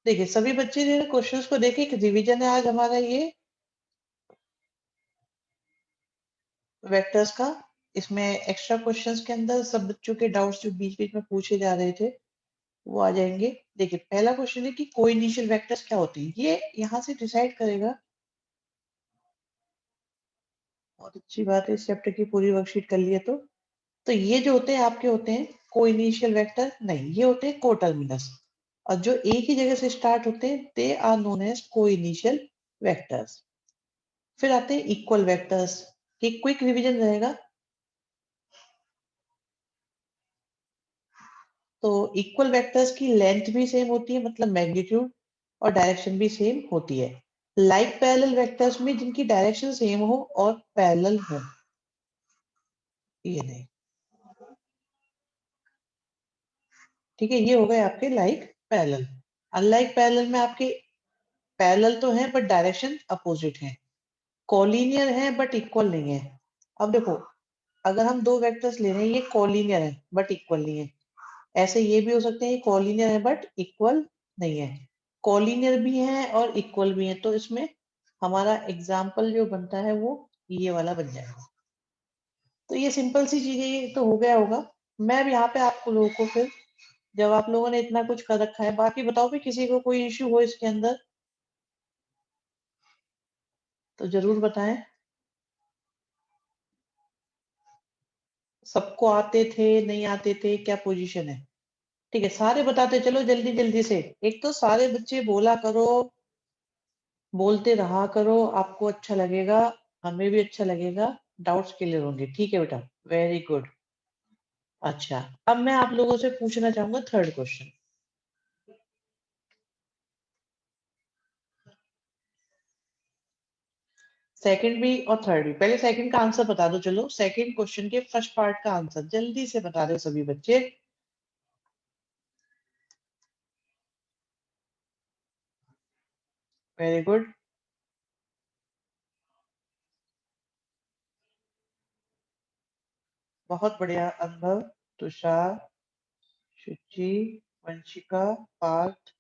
देखिए सभी बच्चे जो है क्वेश्चंस को देखे, एक रिवीजन है आज हमारा ये वेक्टर्स का। इसमें एक्स्ट्रा क्वेश्चंस के अंदर सब बच्चों के डाउट्स जो बीच बीच में पूछे जा रहे थे वो आ जाएंगे। देखिए पहला क्वेश्चन है कि कोई इनिशियल वेक्टर्स क्या होती है, ये यहाँ से डिसाइड करेगा। बहुत अच्छी बात है, इस चैप्टर की पूरी वर्कशीट कर लिए तो ये जो होते हैं आपके होते हैं को इनिशियल वेक्टर नहीं, ये होते हैं को टर्मिनस। और जो एक ही जगह से स्टार्ट होते हैं दे आर नोन एज को इनिशियल वेक्टर्स। फिर आते हैं इक्वल वेक्टर्स, ये क्विक रिवीजन रहेगा। तो इक्वल वेक्टर्स की लेंथ भी सेम होती है, मतलब मैग्नीट्यूड और डायरेक्शन भी सेम होती है। लाइक पैरेलल वेक्टर्स में जिनकी डायरेक्शन सेम हो और पैरेलल हो, ये नहीं। ठीक है, ये हो गए आपके लाइक पैरेलल। अनलाइक पैरेलल में आपके पैरेलल तो है बट डायरेक्शन अपोजिट है। कोलिनियर है बट इक्वल नहीं है। अब देखो, अगर हम दो वेक्टर्स ले रहे हैं, ये कोलिनियर है बट इक्वल नहीं है। ऐसे ये भी हो सकते हैं कोलिनियर है बट इक्वल नहीं है। कोलिनियर भी है और इक्वल भी है, तो इसमें हमारा एग्जाम्पल जो बनता है वो ये वाला बन जाएगा। तो ये सिंपल सी चीजें, ये तो हो गया होगा। मैं अब यहाँ पे आपको लोगों को फिर, जब आप लोगों ने इतना कुछ कर रखा है, बाकी बताओ भी किसी को कोई इश्यू हो इसके अंदर तो जरूर बताएं। सबको आते थे, नहीं आते थे, क्या पोजीशन है? ठीक है, सारे बताते चलो जल्दी जल्दी से। एक तो सारे बच्चे बोला करो, बोलते रहा करो, आपको अच्छा लगेगा, हमें भी अच्छा लगेगा, डाउट्स क्लियर होंगे। ठीक है बेटा, वेरी गुड। अच्छा, अब मैं आप लोगों से पूछना चाहूंगा थर्ड क्वेश्चन। सेकंड भी और थर्ड भी, पहले सेकंड का आंसर बता दो। चलो सेकंड क्वेश्चन के फर्स्ट पार्ट का आंसर जल्दी से बता दो सभी बच्चे। Very good. बहुत बढ़िया अनुभव, तुषार, शुचि, वंशिका, पार्थ।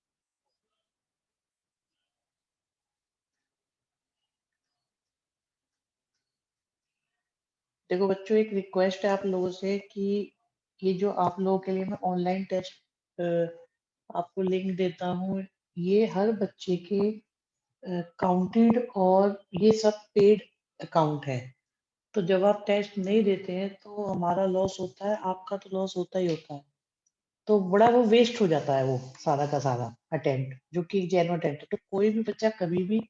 देखो बच्चों, एक रिक्वेस्ट है आप लोगों से कि ये जो आप लोगों के लिए मैं ऑनलाइन टेस्ट आपको लिंक देता हूँ, ये हर बच्चे के काउंटेड और ये सब पेड अकाउंट है। तो जब आप टेस्ट नहीं देते हैं तो हमारा लॉस होता है, आपका तो लॉस होता ही होता है। तो बड़ा वो वेस्ट हो जाता है वो सारा का सारा अटेम्प्ट, जो कि जेन्युइन अटेम्प्ट है। तो कोई भी बच्चा कभी भी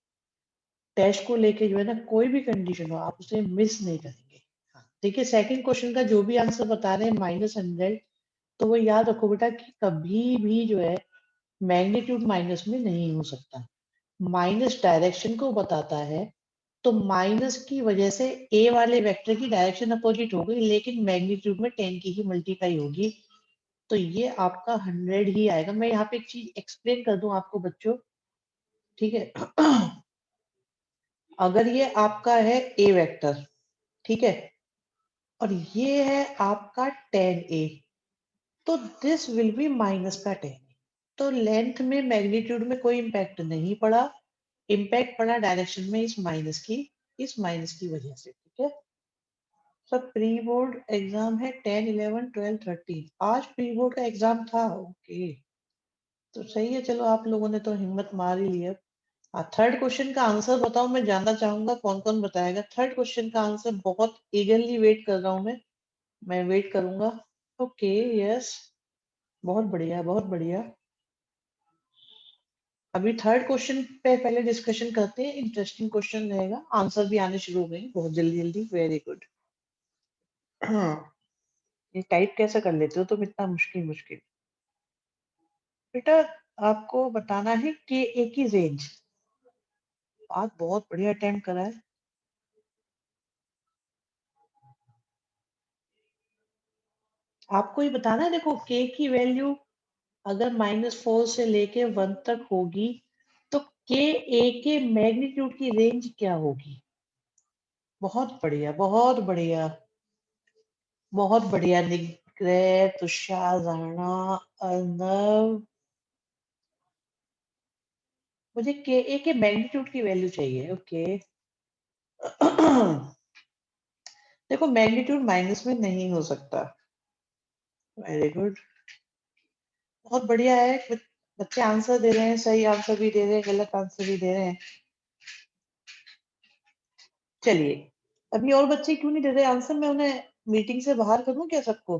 टेस्ट को लेके जो है ना, कोई भी कंडीशन हो, आप उसे मिस नहीं करेंगे। हाँ, देखिए सेकंड क्वेश्चन का जो भी आंसर बता रहे हैं -100, तो वो याद रखो बेटा कि कभी भी जो है मैग्नीट्यूड माइनस में नहीं हो सकता। माइनस डायरेक्शन को बताता है, तो माइनस की वजह से ए वाले वेक्टर की डायरेक्शन अपोजिट हो गई, लेकिन मैग्नीट्यूड में 10 की ही मल्टीप्लाई होगी। तो ये आपका 100 ही आएगा। मैं यहाँ पे एक चीज एक्सप्लेन कर दूं आपको बच्चों, ठीक है? अगर ये आपका है ए वेक्टर, ठीक है, और ये है आपका 10a, तो दिस विल बी माइनस का 10। तो लेंथ में मैग्नीट्यूड में कोई इम्पैक्ट नहीं पड़ा, इम्पैक्ट पड़ा डायरेक्शन में इस माइनस की वजह से। ठीक है, सब प्री बोर्ड एग्जाम है 10, 11, 12, 13। आज प्री बोर्ड का एग्जाम था, ओके। तो सही है, चलो आप लोगों ने तो हिम्मत मार ही लिया। थर्ड क्वेश्चन का आंसर बताओ, मैं जानना चाहूंगा कौन कौन बताएगा थर्ड क्वेश्चन का आंसर। बहुत ईगरली वेट कर रहा हूं मैं वेट करूंगा। ओके, यस, बहुत बढ़िया बहुत बढ़िया। अभी थर्ड क्वेश्चन पे पहले डिस्कशन करते हैं, इंटरेस्टिंग क्वेश्चन रहेगा, आंसर भी आने शुरू हो गए बहुत जल्दी जल्दी। Very good. ये टाइप कैसे कर लेते हो तुम इतना मुश्किल मुश्किल? बेटा, आपको बताना है कि ए की रेंज। आप बहुत बढ़िया अटेम्प्ट करा है। आपको ये बताना है, देखो के की वैल्यू अगर -4 से लेके 1 तक होगी, तो के ए के मैग्नीट्यूड की रेंज क्या होगी? बहुत बढ़िया बहुत बढ़िया बहुत बढ़िया लिख रहे तुषार, राणा, अर्नव, मुझे के ए के मैग्नीट्यूड की वैल्यू चाहिए। ओके देखो मैग्नीट्यूड माइनस में नहीं हो सकता। वेरी गुड, बहुत बढ़िया है। बच्चे आंसर दे रहे हैं, सही आंसर भी दे रहे हैं, गलत आंसर भी दे रहे हैं। चलिए, अभी और बच्चे क्यों नहीं दे रहे आंसर? मैं उन्हें मीटिंग से बाहर करूं क्या सबको?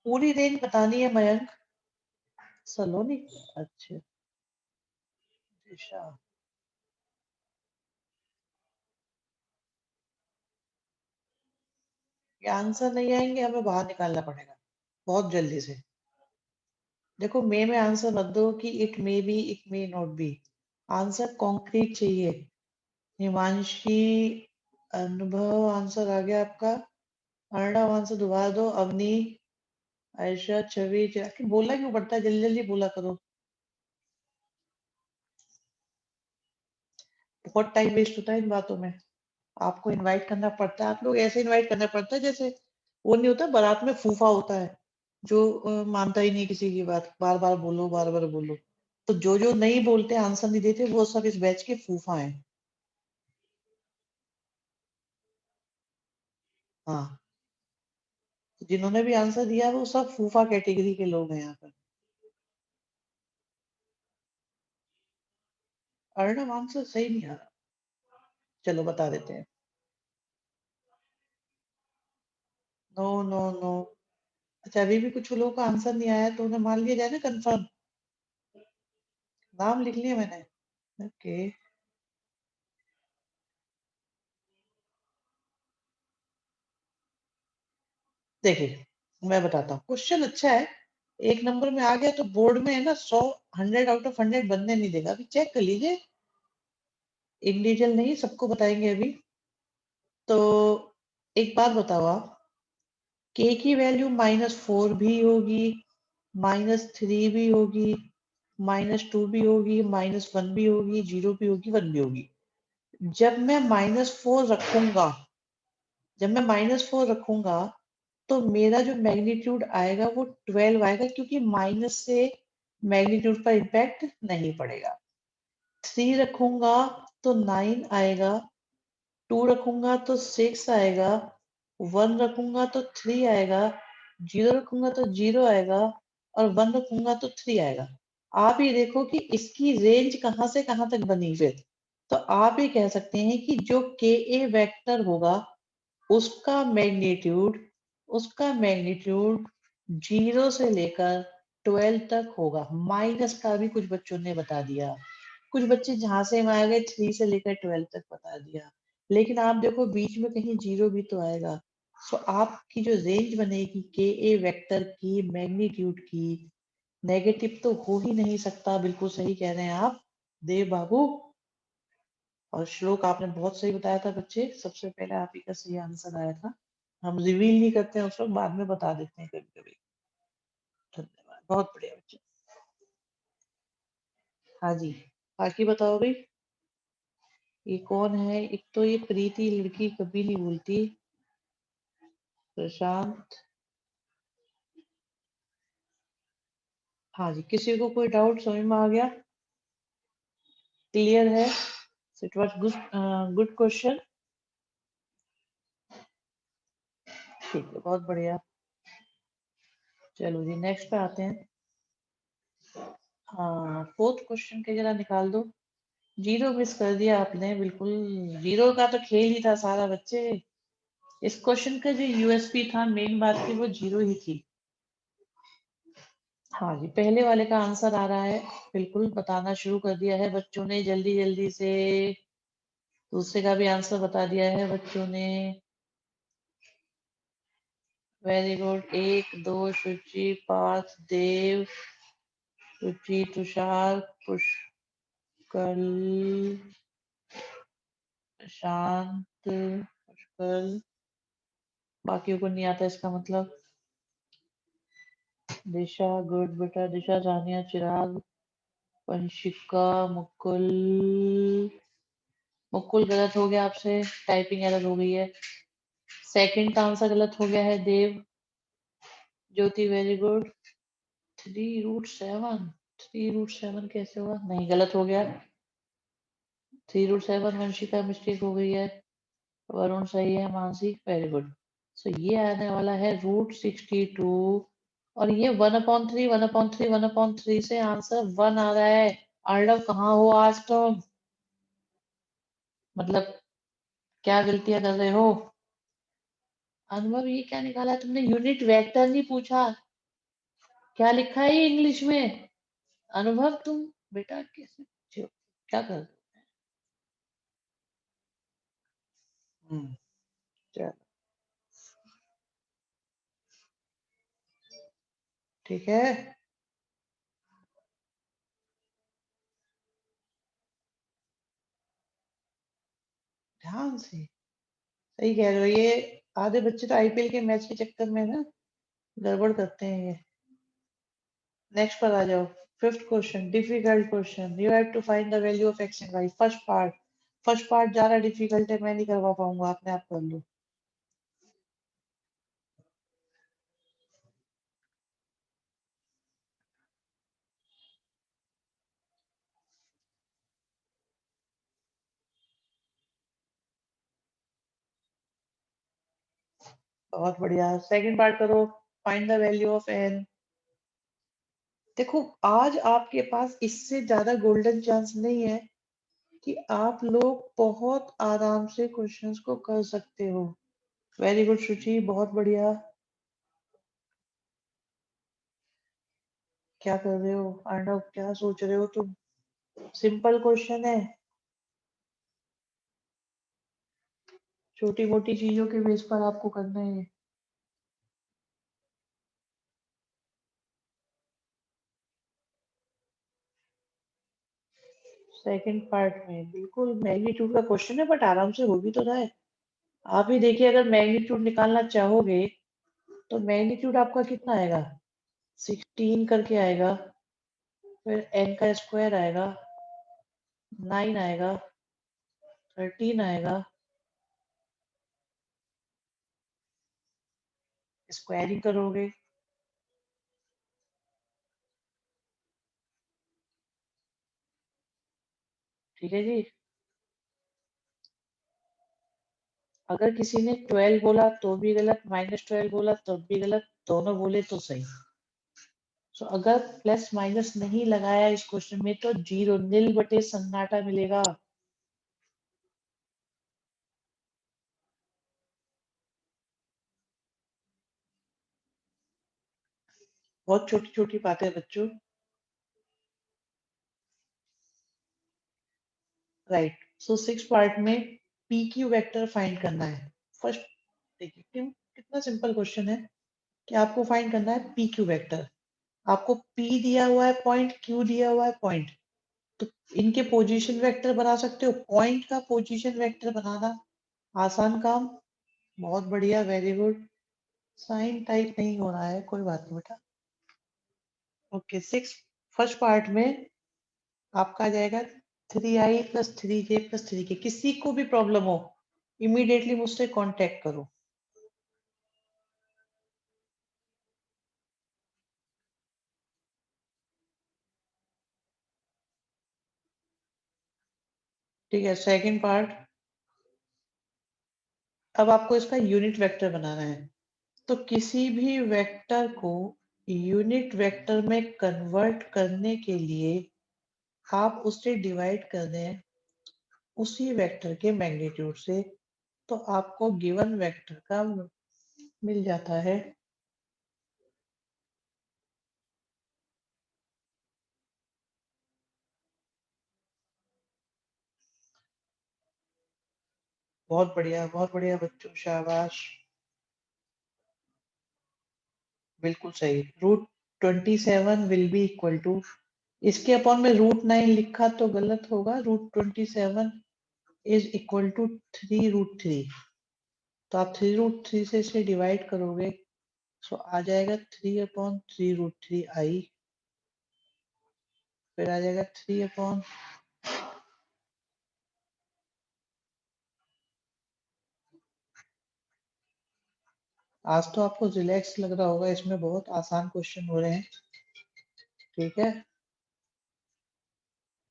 पूरी रेंज बतानी है मयंक। सलोनी, अच्छा, दिशा। ये आंसर नहीं आएंगे, हमें बाहर निकालना पड़ेगा बहुत जल्दी से। देखो मे में आंसर मत दो कि it may be, it may not be. Answer concrete चाहिए। हिमांशी, अनुभव आंसर आ गया आपका। अर्णव आंसर दोबारा दो। अवनी, आयशा, छवि, जाके बोलना क्यों पड़ता है? जल्दी जल्दी बोला करो। बहुत टाइम वेस्ट होता है इन बातों में। आपको इनवाइट करना पड़ता है, आप लोग ऐसे इनवाइट करना पड़ता है जैसे वो नहीं होता बारात में फूफा होता है जो मानता ही नहीं किसी की बात, बार बार बोलो बार बार बोलो। तो जो जो नहीं बोलते, आंसर नहीं देते, वो सब इस बैच के फूफा हैं। हाँ, जिन्होंने भी आंसर दिया है वो सब फूफा कैटेगरी के लोग हैं यहाँ पर। अर्णव आंसर सही नहीं आ रहा। चलो बता देते हैं। No no no. अच्छा, अभी भी कुछ लोगों का आंसर नहीं आया तो उन्हें मान लिया जाए ना कंफर्म। नाम लिख लिया मैंने। ओके, देखिए मैं बताता हूँ, क्वेश्चन अच्छा है। एक नंबर में आ गया तो बोर्ड में है ना 100, 100 आउट ऑफ 100 बनने नहीं देगा। अभी चेक कर लीजिए, इंडिविजुअल नहीं, सबको बताएंगे अभी। तो एक बात बताओ आप, के की वैल्यू -4 भी होगी, -3 भी होगी, -2 भी होगी, -1 भी होगी, 0 भी होगी, 1 भी होगी। जब मैं -4 रखूंगा, जब मैं -4 रखूंगा तो मेरा जो मैग्नीट्यूड आएगा वो 12 आएगा, क्योंकि माइनस से मैग्नीट्यूड पर इम्पैक्ट नहीं पड़ेगा। 3 रखूंगा तो 9 आएगा, 2 रखूंगा तो 6 आएगा, 1 रखूंगा तो 3 आएगा, 0 रखूंगा तो 0 आएगा, और 1 रखूंगा तो 3 आएगा। आप ये देखो कि इसकी रेंज कहां से कहां तक बनी फिर। तो आप ये कह सकते हैं कि जो के ए वेक्टर होगा उसका मैग्नीट्यूड, उसका मैग्नीट्यूड 0 से लेकर 12 तक होगा। माइनस का भी कुछ बच्चों ने बता दिया, कुछ बच्चे जहां से में आ गए 3 से लेकर 12 तक बता दिया। लेकिन आप देखो बीच में कहीं 0 भी तो आएगा। सो आपकी जो रेंज बनेगी के ए वेक्टर की मैग्नीट्यूड की, नेगेटिव तो हो ही नहीं सकता। बिल्कुल सही कह रहे हैं आप देव बाबू। और श्लोक आपने बहुत सही बताया था बच्चे, सबसे पहले आप ही का सही आंसर आया था। हम रिवील नहीं करते हैं उस वक्त, बाद में बता देते हैं कभी कभी। धन्यवाद, बहुत बढ़िया बच्चे। हाँ जी, बाकी बताओ भाई, ये कौन है? एक तो ये प्रीति लड़की कभी नहीं भूलती। प्रशांत, हाँ जी, किसी को कोई डाउट समझ में आ गया? क्लियर है? It was good, good question. ठीक है, बहुत बढ़िया। चलो जी नेक्स्ट पे आते हैं। हाँ, फोर्थ क्वेश्चन के जरा निकाल दो। जीरो मिस कर दिया आपने बिल्कुल। जीरो का तो खेल ही था सारा बच्चे। इस क्वेश्चन का जो यूएसपी था, मेन बात थी, वो जीरो ही थी। हाँ जी, पहले वाले का आंसर आ रहा है। बिल्कुल बताना शुरू कर दिया है बच्चों ने जल्दी जल्दी से। दूसरे का भी आंसर बता दिया है बच्चों ने। Very good. एक, दो, शुचि, पार्थ, देव, रुचि, तुषार, पुष्कल, शांत, पुष्कल, बाकियों को नहीं आता इसका मतलब। दिशा, गुड बेटा, दिशा, जानिया, चिराग, पंशिका, मुकुल। मुकुल गलत हो गया आपसे, टाइपिंग एरर हो गई है। सेकंड का आंसर गलत हो गया है देव। ज्योति, वेरी गुड। 3√7 3√7 कैसे हुआ? नहीं, गलत हो गया। 3√7 वंशिका मिस्टेक हो गई है। वरुण सही है, मानसी वेरी गुड। सो ये आने वाला है √62 और ये 1/3 1/3 1/3 से आंसर 1 आ रहा है। आर्डव कहाँ हो आज तुम? मतलब क्या गलतियां कर रहे हो? अनुभव ये क्या निकाला तुमने? यूनिट वेक्टर नहीं पूछा, क्या लिखा है ये इंग्लिश में? अनुभव तुम बेटा कैसे बच्चे हो? क्या कर रहे हो? चलो ठीक है, ध्यान से। सही कह रहे हो, ये आधे बच्चे तो आईपीएल के मैच के चक्कर में ना गड़बड़ करते हैं ये। नेक्स्ट पर आ जाओ। Fifth question, difficult question. You have to find the value of x and y. First part ज्यादा डिफिकल्ट है, मैं नहीं करवा पाऊंगा, अपने आप कर लो। बहुत बढ़िया, सेकंड पार्ट करो। Find the value of n. देखो, आज आपके पास इससे ज्यादा गोल्डन चांस नहीं है कि आप लोग बहुत आराम से क्वेश्चंस को कर सकते हो। वेरी गुड शुचि, बहुत बढ़िया। क्या कर रहे हो अर्णव, क्या सोच रहे हो तुम? सिंपल क्वेश्चन है, छोटी मोटी चीजों के बेस पर आपको करना है। सेकंड पार्ट में बिल्कुल मैग्नीट्यूड का क्वेश्चन है, बट आराम से हो भी तो रहा है। आप ही देखिए, अगर मैग्नीट्यूड निकालना चाहोगे तो मैग्नीट्यूड आपका कितना आएगा? 16 करके आएगा, फिर n का स्क्वायर आएगा, 9 आएगा, 13 आएगा, स्क्वायरिंग करोगे। ठीक है जी। अगर किसी ने 12 बोला तो भी गलत, -12 बोला तो भी गलत, दोनों बोले तो सही। तो अगर प्लस माइनस नहीं लगाया इस क्वेश्चन में तो जीरो, नील बटे सन्नाटा मिलेगा। बहुत छोटी छोटी बातें बच्चों। राइट, सो सिक्स पार्ट में पी क्यू वेक्टर फाइंड करना है। फर्स्ट देखिए कितना सिंपल क्वेश्चन है कि आपको फाइंड करना है पी क्यू वेक्टर। आपको पी दिया हुआ है पॉइंट, क्यू दिया हुआ है पॉइंट, तो इनके पोजीशन वेक्टर बना सकते हो। पॉइंट का पोजीशन वेक्टर बनाना आसान काम। बहुत बढ़िया, वेरी गुड। साइन टाइप नहीं हो रहा है, कोई बात नहीं बेटा। ओके, सिक्स फर्स्ट पार्ट में आपका आ जाएगा 3i + 3j + 3k। किसी को भी प्रॉब्लम हो इमीडिएटली मुझसे कांटेक्ट करो। ठीक है, सेकंड पार्ट। अब आपको इसका यूनिट वेक्टर बनाना है। तो किसी भी वेक्टर को यूनिट वेक्टर में कन्वर्ट करने के लिए आप उससे डिवाइड कर दें उसी वेक्टर के मैग्नीट्यूड से, तो आपको गिवन वेक्टर का मिल जाता है। बहुत बढ़िया बच्चों, शाबाश। बिल्कुल सही। √27 विल बी इक्वल टू, इसके अपॉन में √9 लिखा तो गलत होगा। √27 इज इक्वल टू 3√3। तो आप 3√3 से इसे डिवाइड करोगे, सो आ जाएगा 3/3√3i। फिर आ जाएगा 3 अपॉन, आज तो आपको रिलैक्स लग रहा होगा, इसमें बहुत आसान क्वेश्चन हो रहे हैं। ठीक है,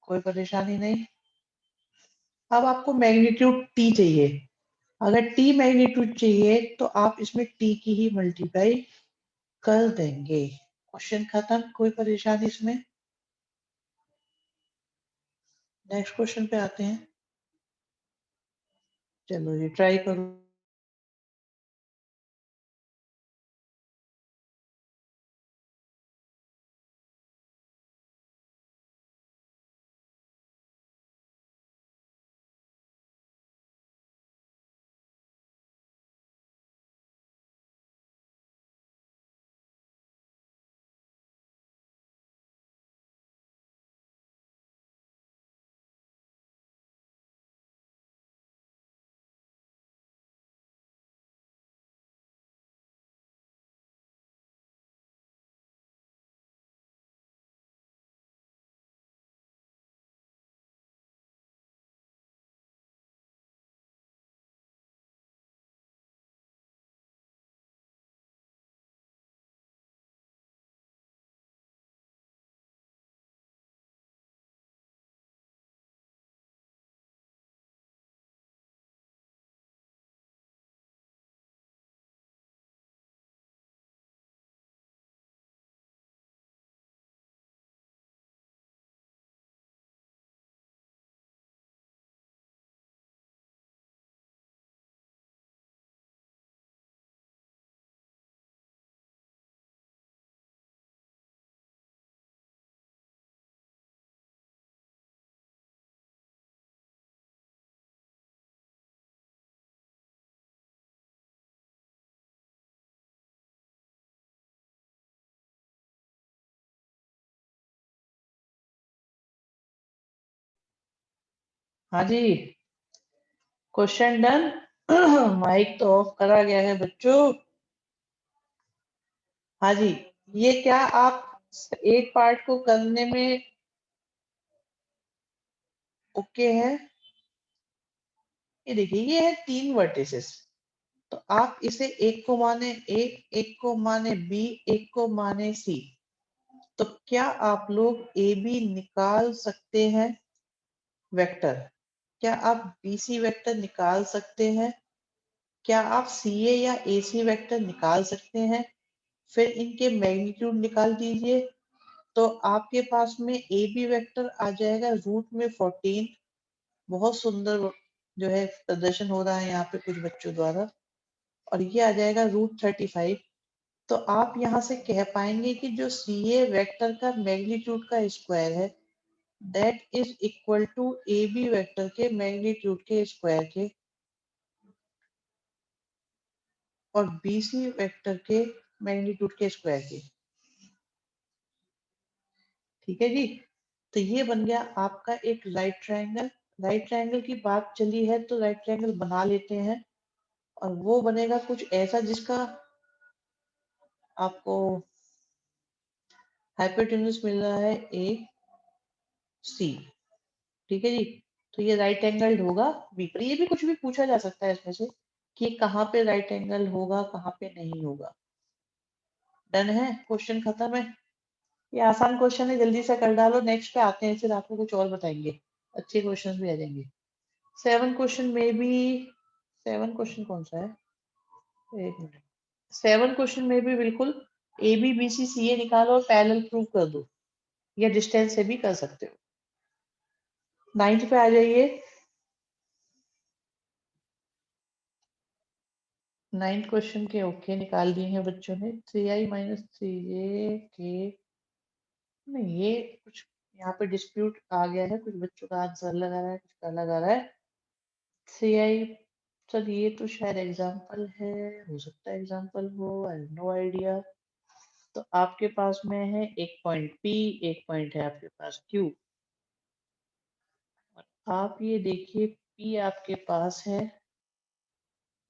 कोई परेशानी नहीं। अब आपको मैग्नीट्यूड टी चाहिए। अगर टी मैग्नीट्यूड चाहिए तो आप इसमें टी की ही मल्टीप्लाई कर देंगे। क्वेश्चन खत्म, कोई परेशानी इसमें। नेक्स्ट क्वेश्चन पे आते हैं। चलो ये ट्राई करो। हाँ जी, क्वेश्चन डन। माइक तो ऑफ करा गया है बच्चों। हाँ जी, ये क्या आप एक पार्ट को करने में ओके है? ये देखिए, ये है 3 वर्टिसेस। तो आप इसे एक को माने एक को माने बी, एक को माने सी। तो क्या आप लोग ए बी निकाल सकते हैं वेक्टर? क्या आप बी सी वेक्टर निकाल सकते हैं? क्या आप सी ए या ए सी वेक्टर निकाल सकते हैं? फिर इनके मैग्नीट्यूड निकाल दीजिए। तो आपके पास में ए बी वेक्टर आ जाएगा रूट में 14। बहुत सुंदर जो है प्रदर्शन हो रहा है यहाँ पे कुछ बच्चों द्वारा। और ये आ जाएगा रूट 35। तो आप यहाँ से कह पाएंगे कि जो सी ए वेक्टर का मैग्नीट्यूड का स्क्वायर है that is equal to A B vector के मैग्नीट्यूड के स्क्वायर के और बी सी वेक्टर के मैग्नीट्यूड के स्क्वायर के। ठीक है जी। तो ये बन गया आपका एक राइट ट्रायंगल। राइट ट्रायंगल की बात चली है तो राइट ट्रायंगल बना लेते हैं। और वो बनेगा कुछ ऐसा जिसका आपको हाइपोटेन्यूज मिल रहा है ए सी। ठीक है जी। तो ये राइट एंगल्ड होगा बी पर। ये भी कुछ भी पूछा जा सकता है इसमें से कि कहाँ पे राइट एंगल होगा, कहाँ पे नहीं होगा। डन है, क्वेश्चन खत्म है। ये आसान क्वेश्चन है, जल्दी से कर डालो। नेक्स्ट पे आते हैं, फिर आपको कुछ और बताएंगे। अच्छे क्वेश्चन भी आ जाएंगे। 7 क्वेश्चन में भी 7 क्वेश्चन कौन सा है? एक मिनट। 7 क्वेश्चन में भी बिल्कुल ए बी बी सी सी ए निकालो और पैरेलल प्रूव कर दो, या डिस्टेंस से भी कर सकते हो। 9th पे आ जाइए। 9th क्वेश्चन के ओके निकाल दिए हैं बच्चों ने। 3i माइनस 3j के नहीं, ये कुछ यहाँ पे डिस्प्यूट आ गया है। कुछ बच्चों का आंसर लगा रहा है, कुछ का लगा रहा है 3i। सर ये तो शायद एग्जाम्पल है, हो सकता है एग्जाम्पल हो, आई नो आइडिया। तो आपके पास में है एक पॉइंट P, एक पॉइंट है आपके पास Q। आप ये देखिए, P आपके पास है,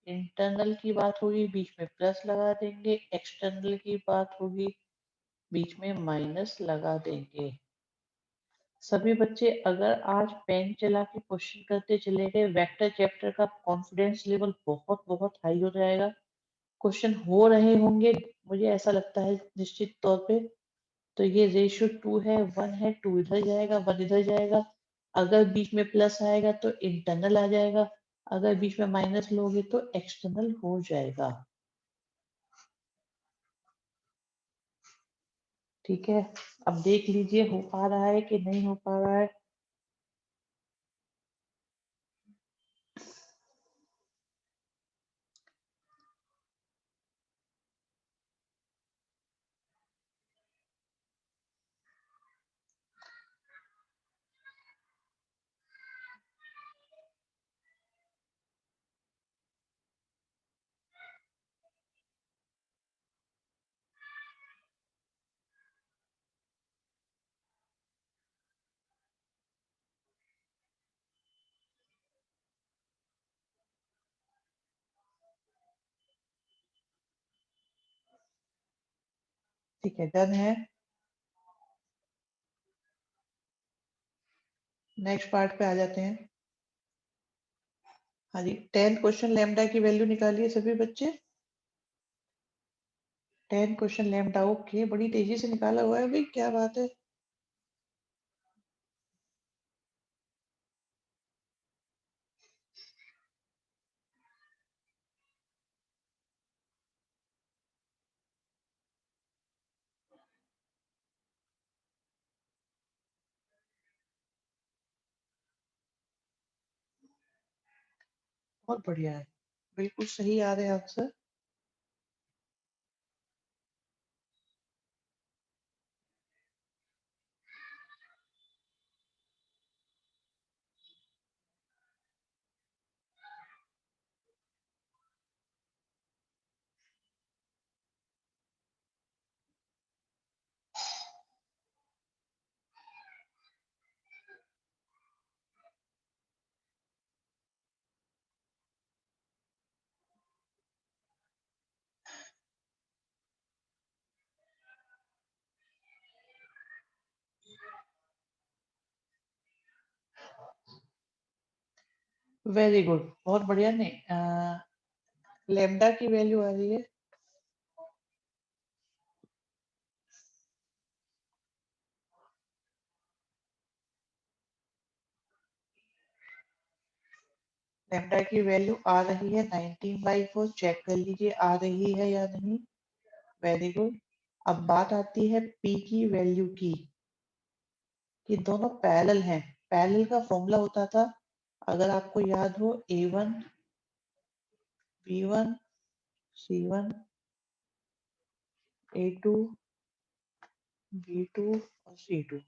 इंटरनल की बात होगी बीच में प्लस लगा देंगे, एक्सटर्नल की बात होगी बीच में माइनस लगा देंगे। सभी बच्चे अगर आज पेन चला के क्वेश्चन करते चले गए, वेक्टर चैप्टर का कॉन्फिडेंस लेवल बहुत बहुत हाई हो जाएगा। क्वेश्चन हो रहे होंगे, मुझे ऐसा लगता है निश्चित तौर पे। तो ये रेशियो 2 है, 1 है, 2 इधर जाएगा, 1 इधर जाएगा। अगर बीच में प्लस आएगा तो इंटरनल आ जाएगा, अगर बीच में माइनस लोगे तो एक्सटर्नल हो जाएगा। ठीक है, अब देख लीजिए हो पा रहा है कि नहीं हो पा रहा है। ठीक है, डन है। नेक्स्ट पार्ट पे आ जाते हैं। हाँ जी, 10 क्वेश्चन लैम्डा की वैल्यू निकालिए सभी बच्चे। 10 क्वेश्चन लैम्डा, ओके, बड़ी तेजी से निकाला हुआ है भाई, क्या बात है। बहुत बढ़िया है, बिल्कुल सही आ रहे हैं आंसर। वेरी गुड, बहुत बढ़िया। नहीं, लैम्डा की वैल्यू आ रही है, लैम्डा की वैल्यू आ रही है 19/4। चेक कर लीजिए आ रही है या नहीं। Very good. अब बात आती है पी की वैल्यू की, कि दोनों पैरेलल हैं। पैरेलल का फॉर्मूला होता था, अगर आपको याद हो, A1 B1 C1 A2 B2 और C2।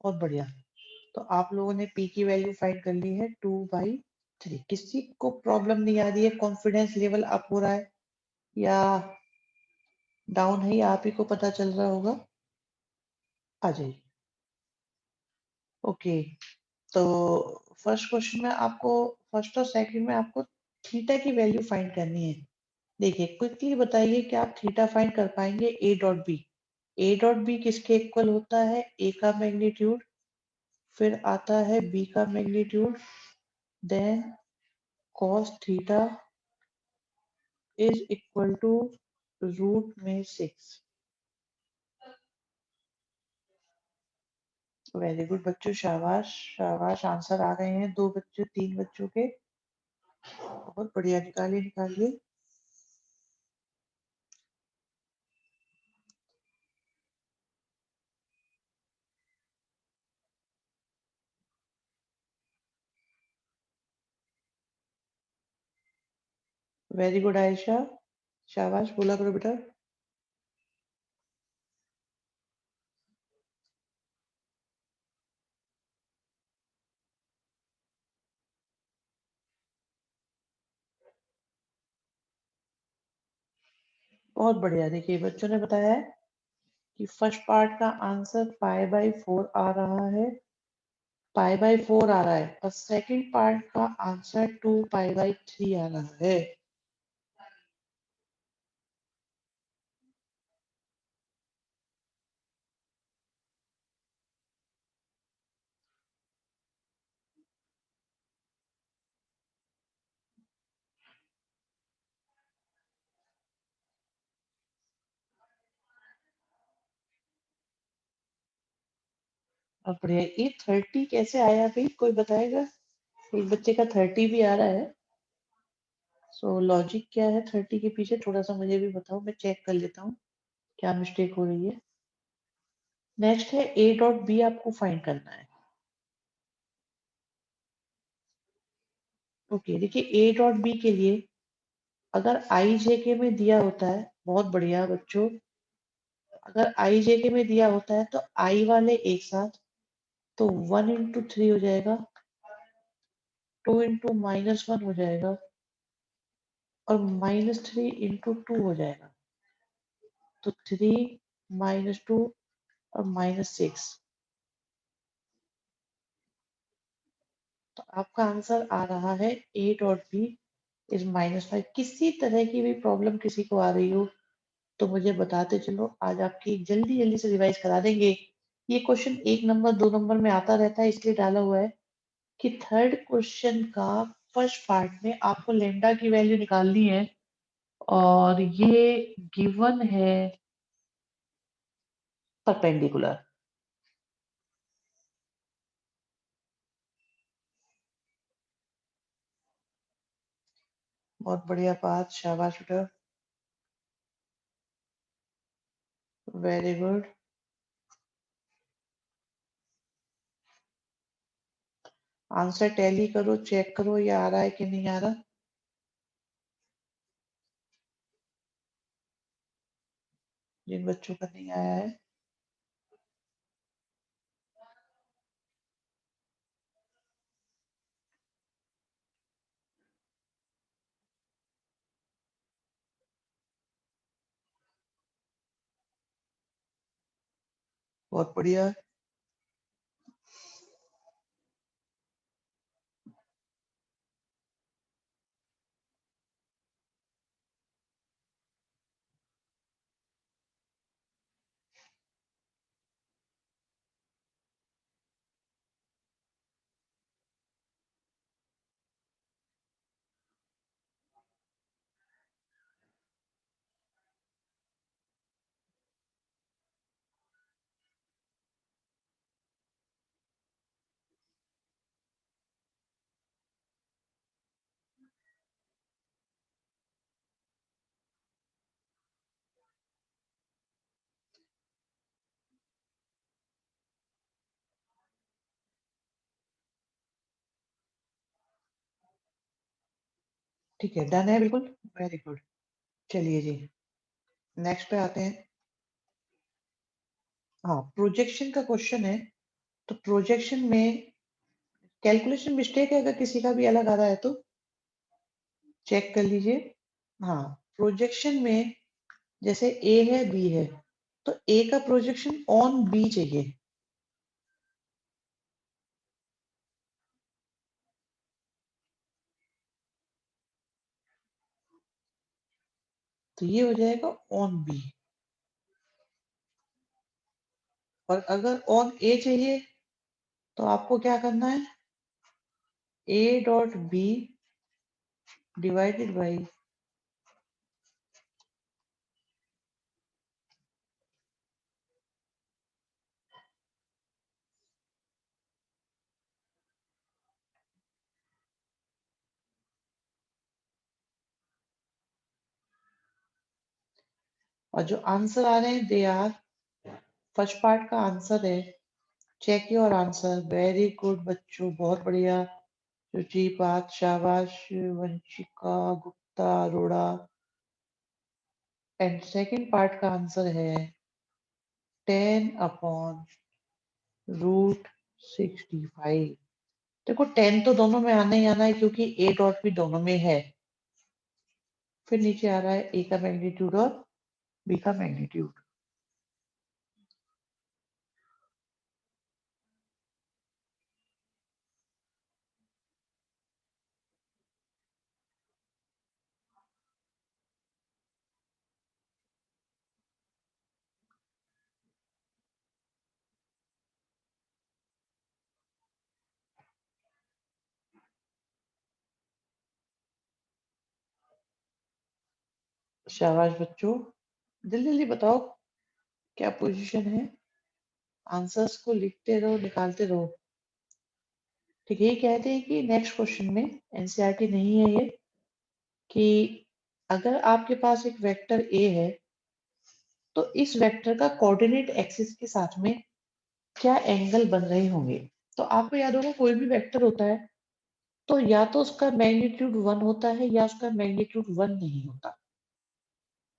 बहुत बढ़िया। तो आप लोगों ने पी की वैल्यू फाइंड कर ली है 2/3। किसी को प्रॉब्लम नहीं आ रही है? कॉन्फिडेंस लेवल अप हो रहा है या डाउन है, ये आप ही को पता चल रहा होगा। आ जाइए। ओके, तो फर्स्ट क्वेश्चन में आपको, फर्स्ट और सेकंड में आपको थीटा की वैल्यू फाइंड करनी है। देखिए, क्विकली बताइए कि आप थीटा फाइंड कर पाएंगे a dot b. A dot b किसके इक्वल होता है? ए का मैग्नीट्यूड, फिर आता है बी का magnitude, then cos theta is equal to root में 6। वेरी गुड बच्चों, शाबाश शाबाश, आंसर आ रहे हैं, दो बच्चों, तीन बच्चों के। बहुत बढ़िया, निकालिए निकालिए। वेरी गुड आयशा, शाबाश, बोला करो बेटा। बहुत बढ़िया। देखिए बच्चों ने बताया है कि फर्स्ट पार्ट का आंसर π/4 आ रहा है, π/4 आ रहा है, और सेकंड पार्ट का आंसर 2π/3 आ रहा है। और बढ़िया। ये 30 कैसे आया भाई, कोई बताएगा? एक बच्चे का 30 भी आ रहा है। सो लॉजिक क्या है 30 के पीछे, थोड़ा सा मुझे भी बताओ, मैं चेक कर लेता हूँ क्या मिस्टेक हो रही है। नेक्स्ट है ए डॉट बी, आपको फाइंड करना है। ओके, देखिए ए डॉट बी के लिए अगर आई जे के में दिया होता है, बहुत बढ़िया बच्चों, अगर आई जे के में दिया होता है तो आई वाले एक साथ, तो 1 into 3 हो जाएगा, 2 into -1 हो जाएगा, और -3 into 2 हो जाएगा, तो 3 - 2 और -6। तो आपका आंसर आ रहा है ए डॉट बी इज -5। किसी तरह की भी प्रॉब्लम किसी को आ रही हो तो मुझे बताते चलो, आज आपकी जल्दी जल्दी से रिवाइज करा देंगे। ये क्वेश्चन 1 नंबर 2 नंबर में आता रहता है, इसलिए डाला हुआ है कि थर्ड क्वेश्चन का फर्स्ट पार्ट में आपको लेमडा की वैल्यू निकालनी है, और ये गिवन है परपेंडिकुलर। बहुत बढ़िया बात, शाबाश बेटा, वेरी गुड। आंसर टैली करो, चेक करो ये आ रहा है कि नहीं आ रहा। जिन बच्चों का नहीं आया है, बहुत बढ़िया। ठीक है, डन है बिल्कुल, वेरी गुड। चलिए जी, नेक्स्ट पे आते हैं। हाँ, प्रोजेक्शन का क्वेश्चन है। तो प्रोजेक्शन में कैलकुलेशन मिस्टेक है, अगर किसी का भी अलग आ रहा है तो चेक कर लीजिए। हाँ, प्रोजेक्शन में जैसे ए है बी है, तो ए का प्रोजेक्शन ऑन बी चाहिए। तो ये हो जाएगा ऑन बी। और अगर ऑन ए चाहिए तो आपको क्या करना है, a dot b divided by, और जो आंसर आ रहे हैं दे आर, फर्स्ट पार्ट का आंसर है, check your answer, very good बच्चों, बहुत बढ़िया। रुचि, पात, शाबाश, Vanshika, Gupta, Arora. And second part का आंसर है 10/√65। देखो 10 तो दोनों में आना ही आना है, क्योंकि ए डॉट भी दोनों में है। फिर नीचे आ रहा है ए का मैग्नीट्यूड और बी का मैग्नीट्यूड। शाबाश बच्चों, जल्दी जल्दी बताओ क्या पोजीशन है। आंसर्स को लिखते रहो, निकालते रहो। ठीक है, ये कहते हैं कि नेक्स्ट क्वेश्चन में, एनसीईआरटी नहीं है ये, कि अगर आपके पास एक वेक्टर ए है तो इस वेक्टर का कोऑर्डिनेट एक्सिस के साथ में क्या एंगल बन रहे होंगे। तो आपको याद होगा कोई भी वेक्टर होता है तो या तो उसका मैग्नीट्यूड 1 होता है या उसका मैग्नीट्यूड 1 नहीं होता।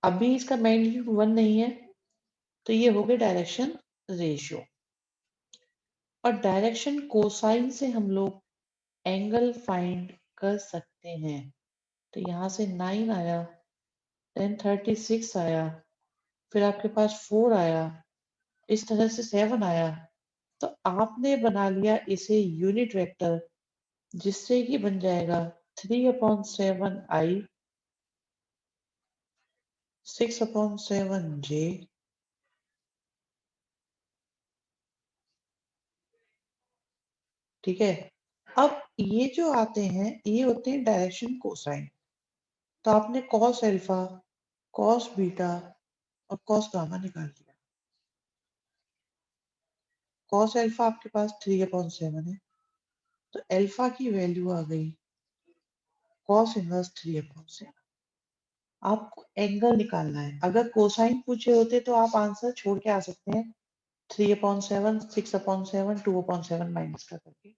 अभी इसका मैग्नीट्यूड 1 नहीं है तो ये हो गया डायरेक्शन रेशियो। और डायरेक्शन कोसाइन से हम लोग एंगल फाइंड कर सकते हैं। तो यहाँ से 9 आया, देन 36 आया, फिर आपके पास 4 आया, इस तरह से 7 आया। तो आपने बना लिया इसे यूनिट वेक्टर, जिससे कि बन जाएगा 3/7 I, 6/7 J। ठीक है, अब ये जो आते हैं ये होते हैं डायरेक्शन कोसाइन। तो आपने कॉस अल्फा, कॉस बीटा और कॉस गामा निकाल लिया। कॉस अल्फा आपके पास 3/7 है, तो अल्फा की वैल्यू आ गई कॉस इनवर्स 3/7। आपको एंगल निकालना है। अगर कोसाइन पूछे होते तो आप आंसर छोड़ के आ सकते हैं, 3/7, 6/7, 2/7 माइनस कर करके।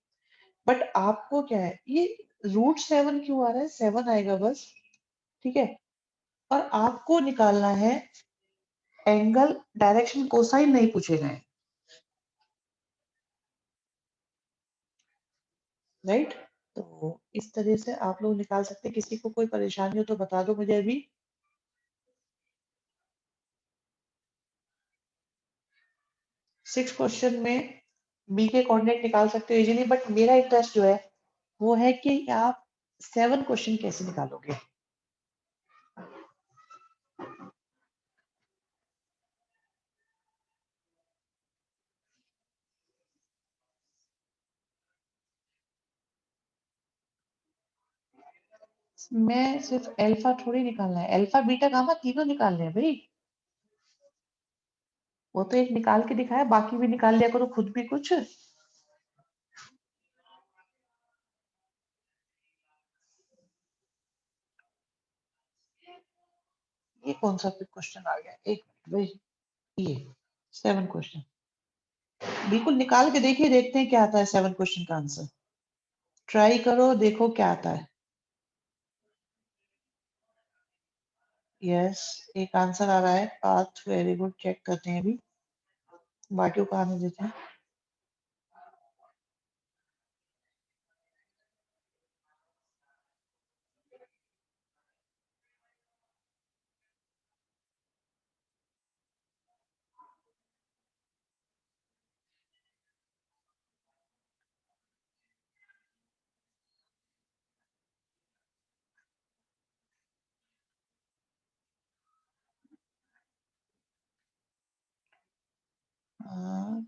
बट आपको क्या है, ये √7 क्यों आ रहा है, 7 आएगा बस। ठीक है, और आपको निकालना है एंगल, डायरेक्शन कोसाइन नहीं पूछे गए, राइट। तो इस तरह से आप लोग निकाल सकते हैं। किसी को कोई परेशानी हो तो बता दो मुझे अभी। 6 क्वेश्चन में बी के कोऑर्डिनेट निकाल सकते हो इजीली, बट मेरा इंटरेस्ट जो है वो है कि आप 7 क्वेश्चन कैसे निकालोगे। मैं सिर्फ अल्फा थोड़ी निकालना है, अल्फा बीटा गामा तीनों निकालने हैं भाई। वो तो एक निकाल के दिखाया, बाकी भी निकाल लिया करो खुद भी कुछ। ये कौन सा क्वेश्चन आ गया, एक मिनट भाई। ये 7 क्वेश्चन बिल्कुल निकाल के देखिए, देखते हैं क्या आता है 7 क्वेश्चन का आंसर। ट्राई करो, देखो क्या आता है। यस, एक आंसर आ रहा है, पाथ, वेरी गुड, चेक करते हैं अभी, बाकियों को आने देते हैं।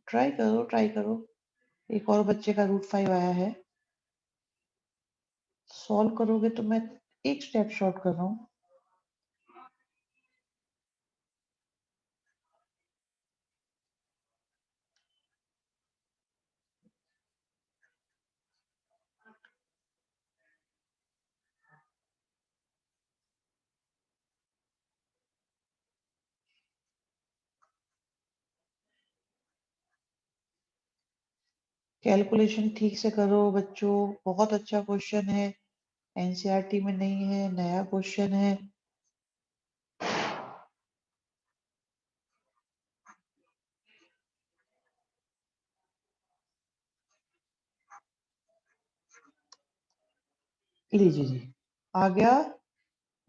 ट्राई करो, ट्राई करो। एक और बच्चे का √5 आया है, सॉल्व करोगे तो मैं एक स्टेप शॉर्ट कर रहा हूँ। कैलकुलेशन ठीक से करो बच्चों, बहुत अच्छा क्वेश्चन है, एनसीईआरटी में नहीं है, नया क्वेश्चन है। लीजिए जी, आ गया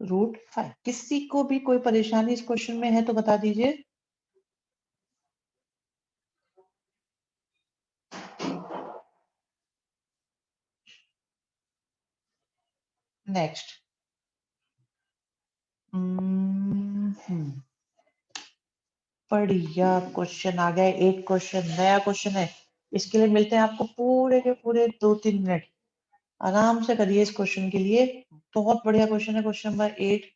√5। किसी को भी कोई परेशानी इस क्वेश्चन में है तो बता दीजिए। नेक्स्ट। बढ़िया क्वेश्चन आ गया, एक क्वेश्चन नया क्वेश्चन है। इसके लिए मिलते हैं आपको पूरे के पूरे 2-3 मिनट। आराम से करिए इस क्वेश्चन के लिए। बहुत बढ़िया क्वेश्चन है, क्वेश्चन नंबर 8।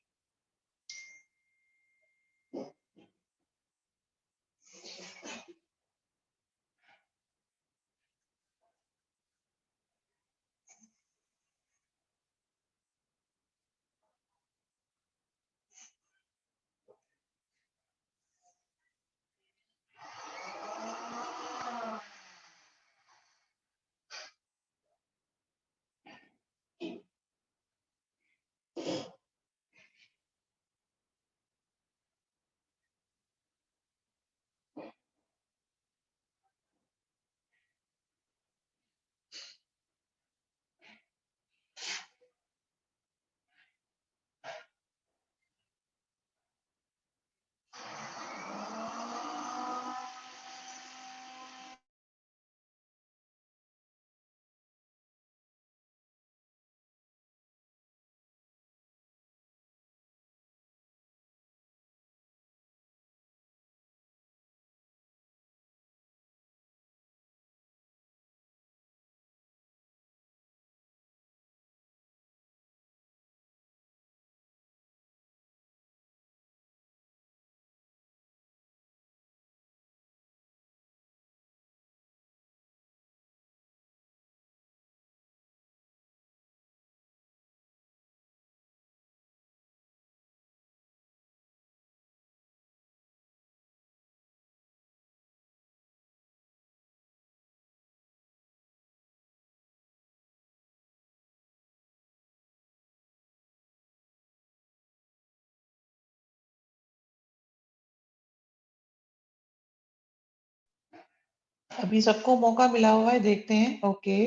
अभी सबको मौका मिला हुआ है, देखते हैं। ओके,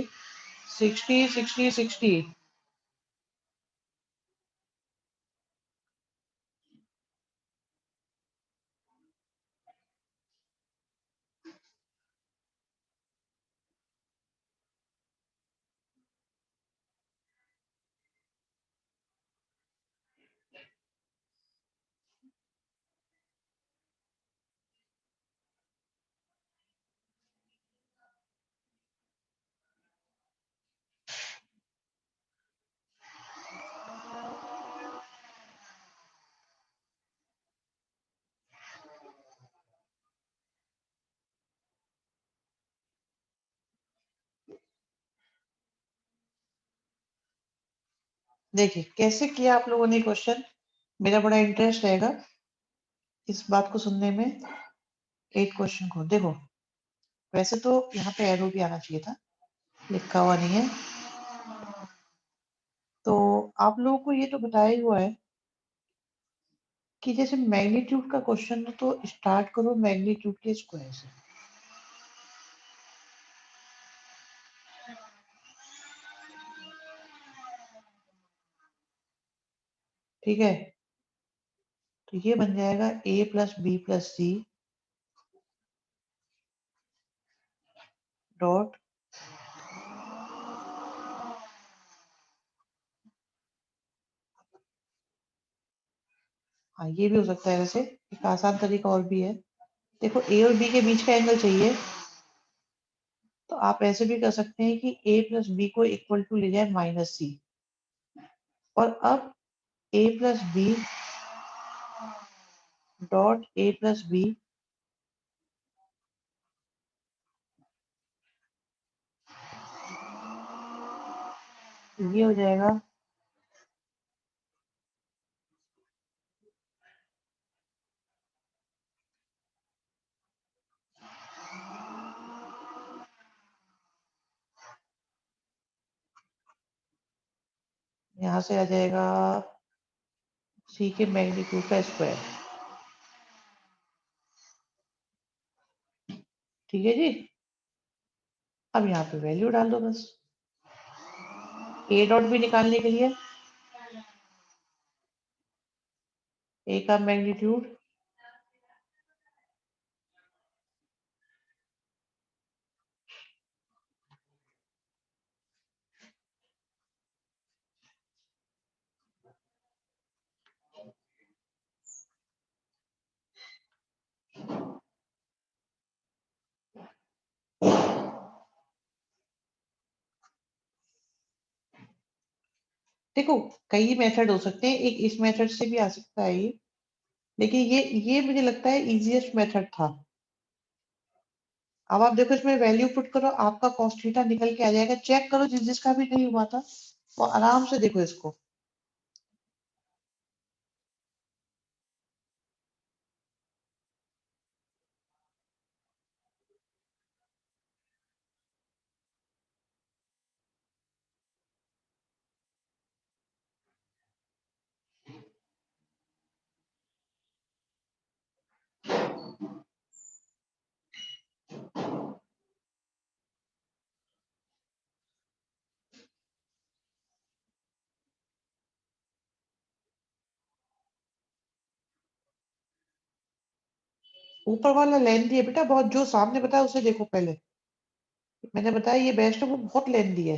60 60 60। देखिए कैसे किया आप लोगों ने क्वेश्चन। मेरा बड़ा इंटरेस्ट रहेगा इस बात को सुनने में। 8 क्वेश्चन को देखो, वैसे तो यहाँ पे एरो भी आना चाहिए था, लिखा हुआ नहीं है। तो आप लोगों को ये तो बताया ही हुआ है कि जैसे मैग्नीट्यूड का क्वेश्चन हो तो स्टार्ट करो मैग्नीट्यूड के स्क्वायर से। ठीक है, तो ये बन जाएगा a+b+c डॉट, हाँ ये भी हो सकता है। वैसे एक आसान तरीका और भी है। देखो ए और बी के बीच का एंगल चाहिए, तो आप ऐसे भी कर सकते हैं कि a+b को इक्वल टू ले जाए -c, और अब a+b डॉट a+b ये हो जाएगा यहाँ से आ जाएगा c के मैग्नीट्यूड का स्क्वायर। ठीक है जी, अब यहाँ पे वैल्यू डाल दो बस। a डॉट भी निकालने के लिए ए का मैग्नीट्यूड देखो कई मेथड हो सकते हैं, एक इस मेथड से भी आ सकता है ये, लेकिन ये मुझे लगता है इजीएस्ट मेथड था। अब आप देखो इसमें वैल्यू पुट करो, आपका cos थीटा निकल के आ जाएगा। चेक करो जिसका भी नहीं हुआ था वो आराम से देखो इसको। ऊपर वाला लेंथी है बेटा बहुत, जो सामने बताया उसे देखो पहले। मैंने बताया ये बेस्ट है, वो बहुत लेंथी है।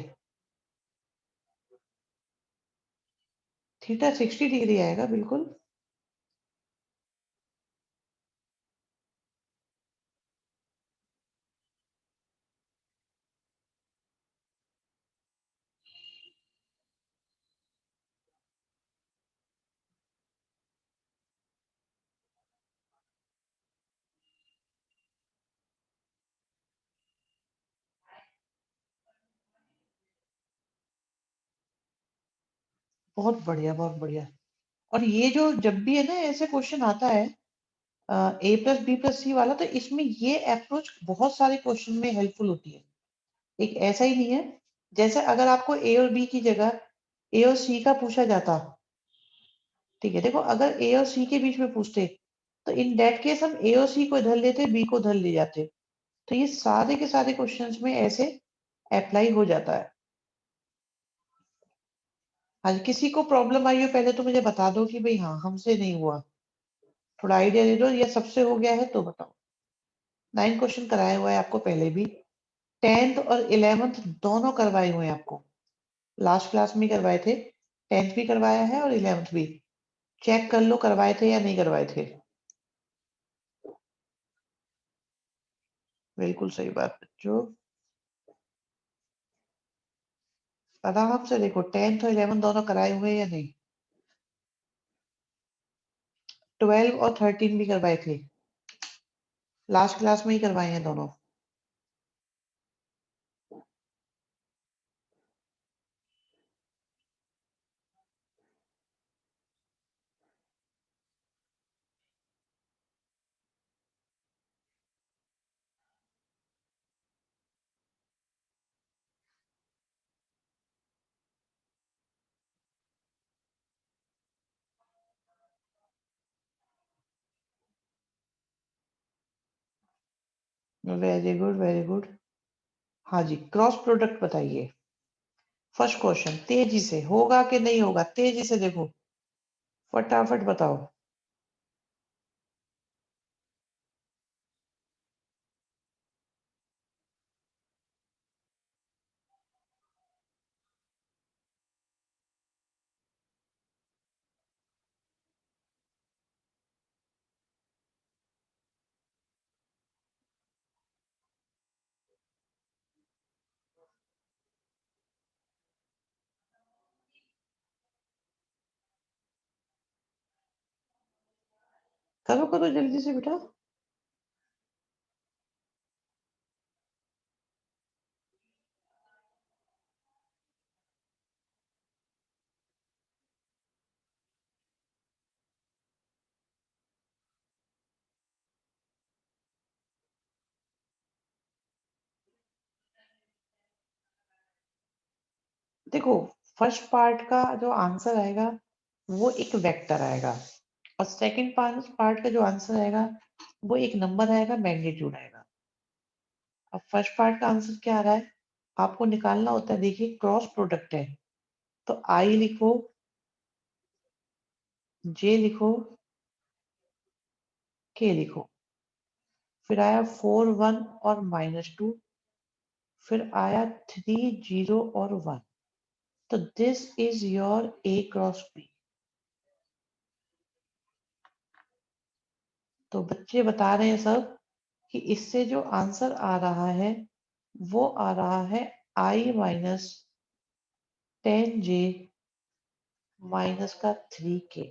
थीटा 60 डिग्री आएगा बिल्कुल। बहुत बढ़िया, बहुत बढ़िया। और ये जो जब भी है ना ऐसे क्वेश्चन आता है ए प्लस बी प्लस सी वाला, तो इसमें ये अप्रोच बहुत सारे क्वेश्चन में हेल्पफुल होती है। एक ऐसा ही नहीं है, जैसे अगर आपको ए और बी की जगह ए और सी का पूछा जाता, ठीक है, देखो अगर ए और सी के बीच में पूछते तो इन दैट केस हम ए और सी को इधर लेते, बी को उधर ले जाते। तो ये सारे के सारे क्वेश्चंस में ऐसे अप्लाई हो जाता है। आज किसी को प्रॉब्लम आई हो पहले तो मुझे बता दो कि भाई हाँ हमसे नहीं हुआ, थोड़ा आइडिया दे दो, या सबसे हो गया है तो बताओ। 9 क्वेश्चन कराया हुआ है आपको पहले भी, 10th और 11th दोनों करवाए हुए हैं आपको, लास्ट क्लास में करवाए थे। 10th भी करवाया है और 11th भी। चेक कर लो करवाए थे या नहीं करवाए थे। बिल्कुल सही बात जो आराम से देखो 10th और 11th दोनों कराए हुए हैं या नहीं। 12 और 13 भी करवाए थे, लास्ट क्लास में ही करवाए हैं दोनों। Very good, very good. हाँ जी, क्रॉस प्रोडक्ट बताइए। फर्स्ट क्वेश्चन तेजी से, होगा कि नहीं होगा, तेजी से देखो, फटाफट बताओ। करो करो जल्दी से बेटा। देखो फर्स्ट पार्ट का जो आंसर आएगा वो एक वेक्टर आएगा, और सेकंड पार्ट पार्ट का जो आंसर आएगा वो एक नंबर आएगा, मैग्नीट्यूड आएगा। अब फर्स्ट पार्ट का आंसर क्या आ रहा है, आपको निकालना होता है। देखिए क्रॉस प्रोडक्ट है, तो आई लिखो, जे लिखो, के लिखो, फिर आया 4 1 और -2, फिर आया 3 0 और 1। तो this is your A cross B। तो बच्चे बता रहे हैं सब कि इससे जो आंसर आ रहा है वो आ रहा है I माइनस 10J माइनस का 3K।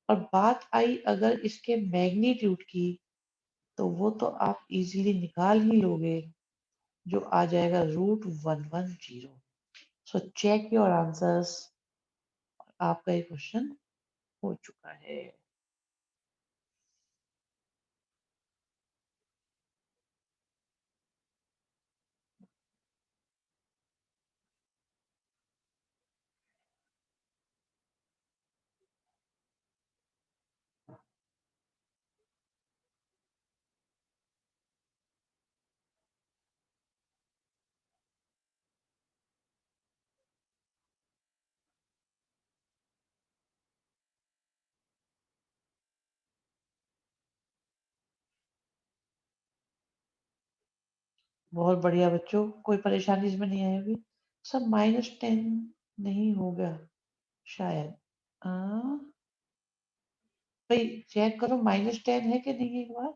और बात आई अगर इसके मैग्नीट्यूड की, तो वो तो आप इजीली निकाल ही लोगे, जो आ जाएगा √110। So check your answers. आपका ये क्वेश्चन हो चुका है। बहुत बढ़िया बच्चों, कोई परेशानी इसमें नहीं आई अभी। सब -10 नहीं होगा शायद। भाई चेक करो -10 है कि नहीं एक बार।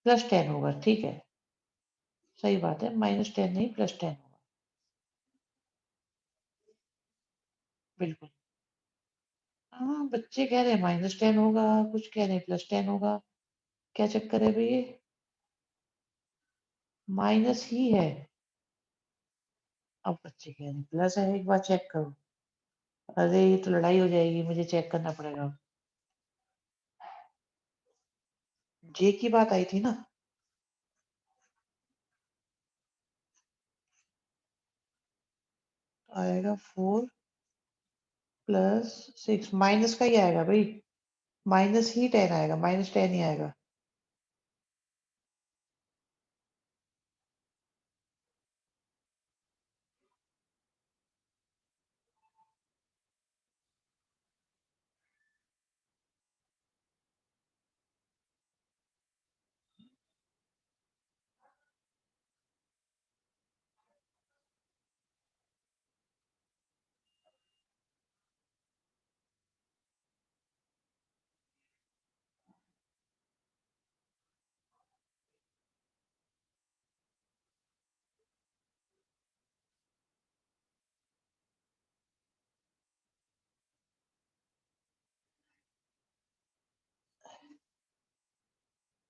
+10 होगा, ठीक है, सही बात है, -10 नहीं +10 होगा। बिल्कुल। हाँ, बच्चे कह रहे हैं -10 होगा, कुछ कह रहे हैं +10 होगा। क्या चक्कर है भैया? माइनस ही है। अब बच्चे कह रहे हैं प्लस है, एक बार चेक करो। अरे ये तो लड़ाई हो जाएगी, मुझे चेक करना पड़ेगा। जे की बात आई थी ना। आएगा 4 + 6 माइनस का ही आएगा भाई। माइनस ही 10 आएगा, -10 ही आएगा।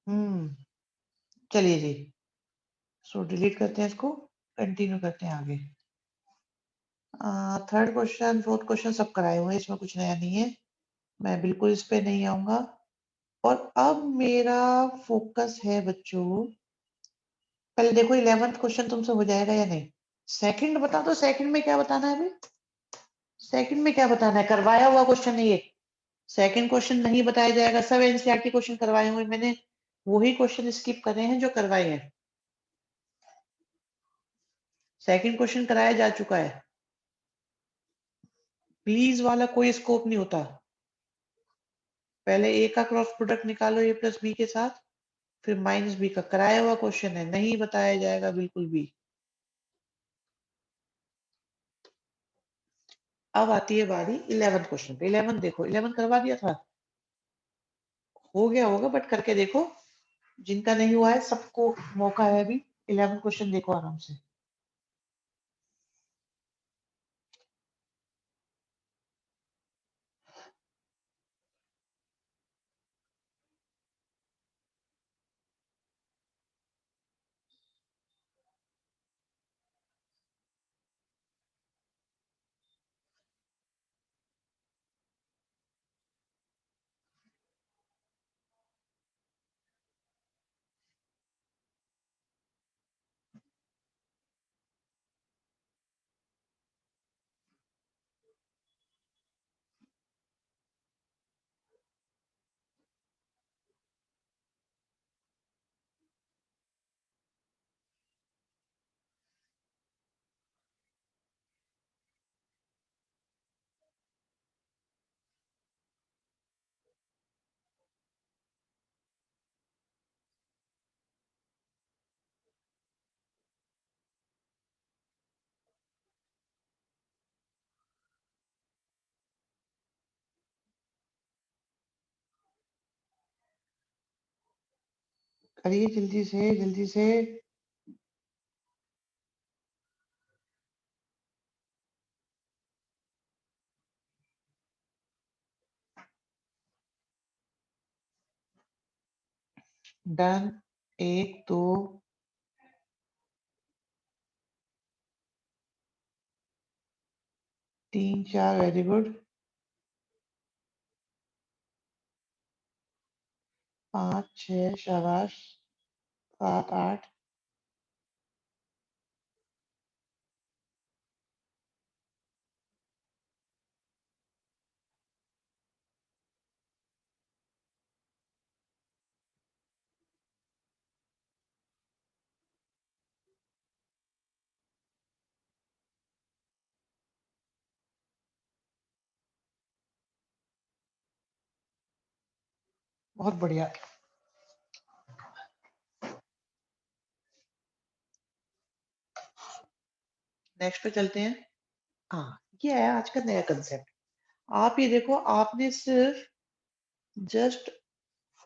हम्म। चलिए जी, सो डिलीट करते हैं इसको, कंटिन्यू करते हैं आगे। थर्ड क्वेश्चन फोर्थ क्वेश्चन सब कराए हुए हैं, इसमें कुछ नया नहीं है। मैं बिल्कुल इस पे नहीं आऊंगा। और अब मेरा फोकस है बच्चों, पहले देखो 11th क्वेश्चन तुमसे हो जाएगा या नहीं। सेकंड बता दो, सेकंड में क्या बताना है अभी? सेकंड में क्या बताना है? करवाया हुआ क्वेश्चन है ये। सेकंड क्वेश्चन नहीं बताया जाएगा, सब एनसीईआरटी क्वेश्चन करवाए हुए मैंने। वही क्वेश्चन स्किप करे हैं जो करवाए हैं। सेकंड क्वेश्चन कराया जा चुका है। प्लीज वाला कोई स्कोप नहीं होता। पहले ए का क्रॉस प्रोडक्ट निकालो ए प्लस बी के साथ, फिर -b का कराया हुआ क्वेश्चन है, नहीं बताया जाएगा बिल्कुल भी। अब आती है बारी 11th क्वेश्चन पे। 11 देखो, 11 करवा दिया था, हो गया होगा, बट करके देखो। जिनका नहीं हुआ है सबको मौका है अभी। 11 क्वेश्चन देखो आराम से। करिए जल्दी से, जल्दी से। डन। 1 2 3 4 very good. 5 6 शाबाश। 7 8 बहुत बढ़िया। नेक्स्ट पे चलते हैं। हाँ, ये है आज का नया कंसेप्ट। आप ये देखो, आपने सिर्फ जस्ट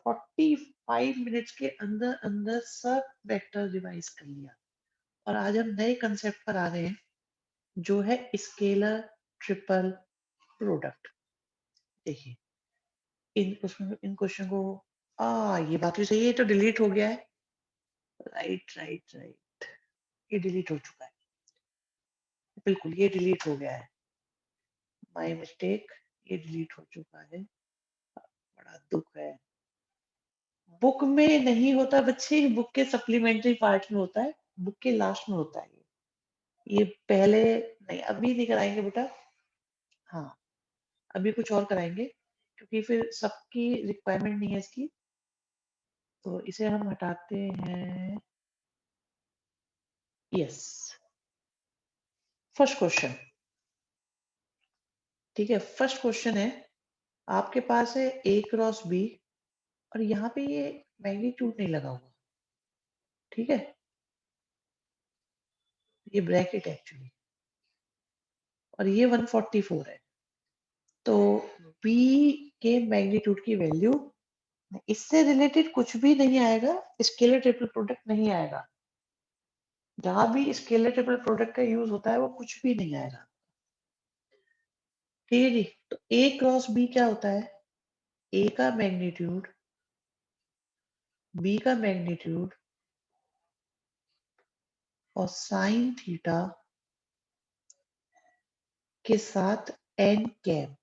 45 मिनट्स के अंदर अंदर सब वेक्टर रिवाइज कर लिया। और आज हम नए कंसेप्ट पर आ रहे हैं, जो है स्केलर ट्रिपल प्रोडक्ट। देखिए, इन क्वेश्चन को, ये बात भी सही है, तो डिलीट हो गया है। राइट राइट राइट, ये डिलीट हो चुका है। बिल्कुल, ये डिलीट हो गया है। माय मिस्टेक, ये डिलीट हो चुका है। बड़ा दुख है। बुक में नहीं होता बच्चे, बुक के सप्लीमेंट्री पार्ट में होता है, बुक के लास्ट में होता है। ये पहले नहीं, अभी नहीं कराएंगे बेटा। हाँ, अभी कुछ और कराएंगे, क्योंकि फिर सबकी रिक्वायरमेंट नहीं है इसकी। तो इसे हम हटाते हैं। Yes, first question. ठीक है, फर्स्ट क्वेश्चन है, आपके पास है ए क्रॉस बी, और यहाँ पे ये मैग्नीट्यूड नहीं लगा हुआ। ठीक है, ये ब्रैकेट है एक्चुअली, और ये 144 है। तो बी के मैग्नीट्यूड की वैल्यू, इससे रिलेटेड कुछ भी नहीं आएगा, स्केलर ट्रिपल प्रोडक्ट नहीं आएगा। जहां भी स्केलर ट्रिपल प्रोडक्ट का यूज होता है, वो कुछ भी नहीं आएगा। ठीक है जी। तो ए क्रॉस बी क्या होता है? ए का मैग्नीट्यूड, बी का मैग्नीट्यूड, और साइन थीटा के साथ एन कैप,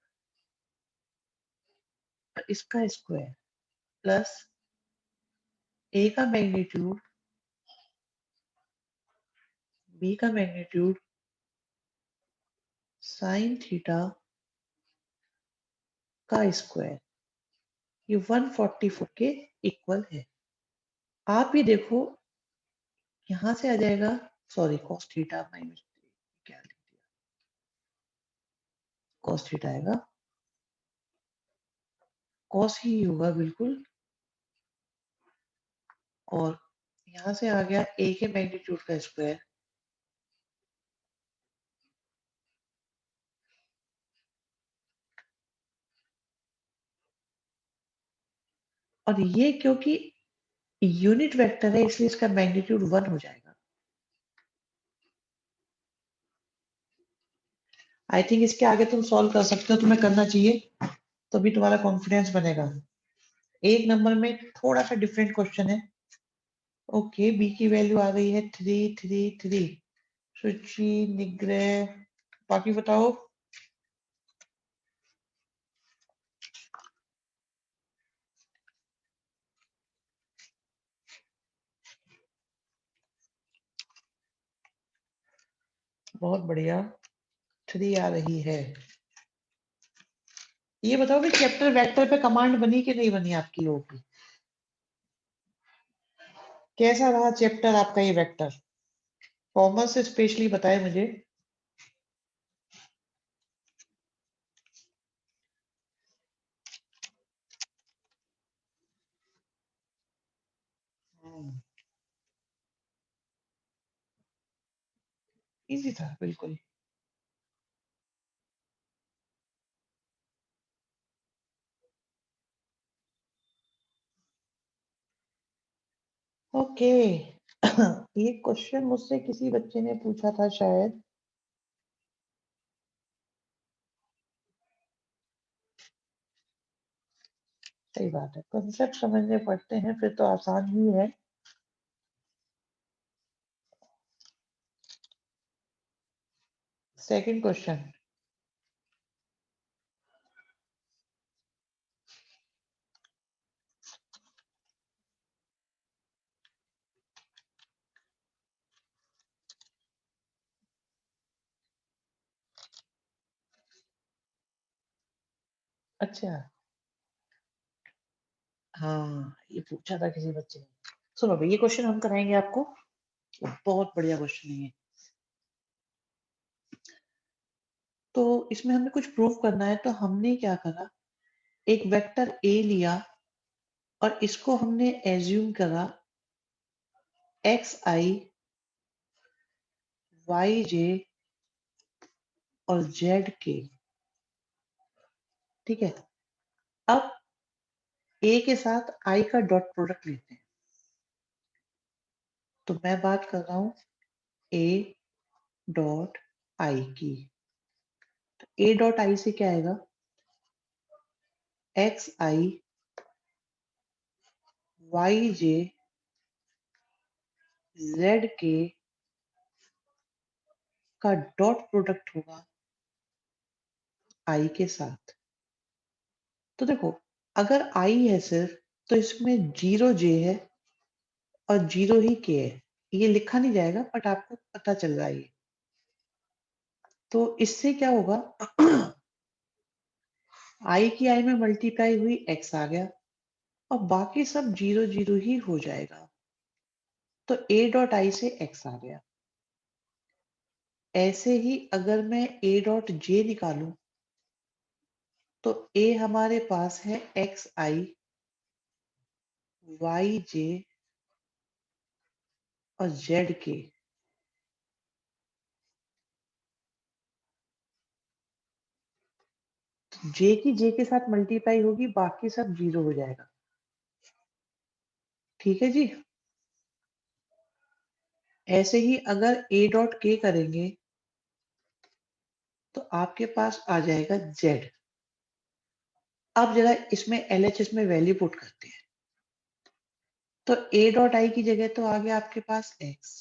इसका स्क्वायर, प्लस ए का मैग्नीट्यूड, बी का मैग्नीट्यूड, साइन थीटा का स्क्वायर, ये 144 के इक्वल है। आप ये देखो, यहां से आ जाएगा, सॉरी कॉस थीटा माइनस, क्या लिख दिया, कॉस थीटा आएगा, कॉस ही होगा बिल्कुल। और यहां से आ गया ए के मैग्नीट्यूड का स्क्वायर, और ये क्योंकि यूनिट वेक्टर है, इसलिए इसका मैग्नीट्यूड 1 हो जाएगा। आई थिंक इसके आगे तुम सॉल्व कर सकते हो, तुम्हें करना चाहिए, तभी तुम्हारा कॉन्फिडेंस बनेगा। एक नंबर में थोड़ा सा डिफरेंट क्वेश्चन है। ओके, बी की वैल्यू आ गई है 333। सुचि, निग्रह, बाकी बताओ। बहुत बढ़िया, 3 आ रही है। ये बताओ कि चैप्टर वेक्टर पे कमांड बनी कि नहीं बनी आपकी लोगों की? कैसा रहा चैप्टर आपका ये वेक्टर? कॉमर्स से स्पेशली बताए मुझे। इजी था बिल्कुल। ओके। ये क्वेश्चन मुझसे किसी बच्चे ने पूछा था शायद। सही बात है, कंसेप्ट समझने पड़ते हैं फिर तो आसान ही है। Second question. अच्छा, हाँ ये पूछा था किसी बच्चे ने। सुनो भाई, ये क्वेश्चन हम कराएंगे आपको। बहुत बढ़िया क्वेश्चन है ये। तो इसमें हमें कुछ प्रूव करना है, तो हमने क्या करा, एक वेक्टर ए लिया और इसको हमने एज्यूम करा एक्स आई वाई जे और जेड के। ठीक है। अब ए के साथ आई का डॉट प्रोडक्ट लेते हैं। तो मैं बात कर रहा हूं ए डॉट आई की। ए डॉट आई से क्या आएगा, एक्स आई वाई जे जेड के का डॉट प्रोडक्ट होगा आई के साथ। तो देखो, अगर आई है सिर्फ, तो इसमें जीरो जे है और जीरो ही के है। ये लिखा नहीं जाएगा बट आपको पता चल रहा है ये। तो इससे क्या होगा, आई की आई में मल्टीप्लाई हुई एक्स आ गया और बाकी सब जीरो जीरो ही हो जाएगा। तो ए डॉट आई से एक्स आ गया। ऐसे ही अगर मैं ए डॉट जे निकालूं, तो ए हमारे पास है एक्स आई वाई जे और जेड के। जे की जे के साथ मल्टीप्लाई होगी, बाकी सब जीरो हो जाएगा। ठीक है जी। ऐसे ही अगर ए डॉट के करेंगे, तो आपके पास आ जाएगा जेड। अब जरा इसमें एलएचएस में वैल्यू पुट करते हैं। तो ए डॉट आई की जगह तो आ गया आपके पास एक्स,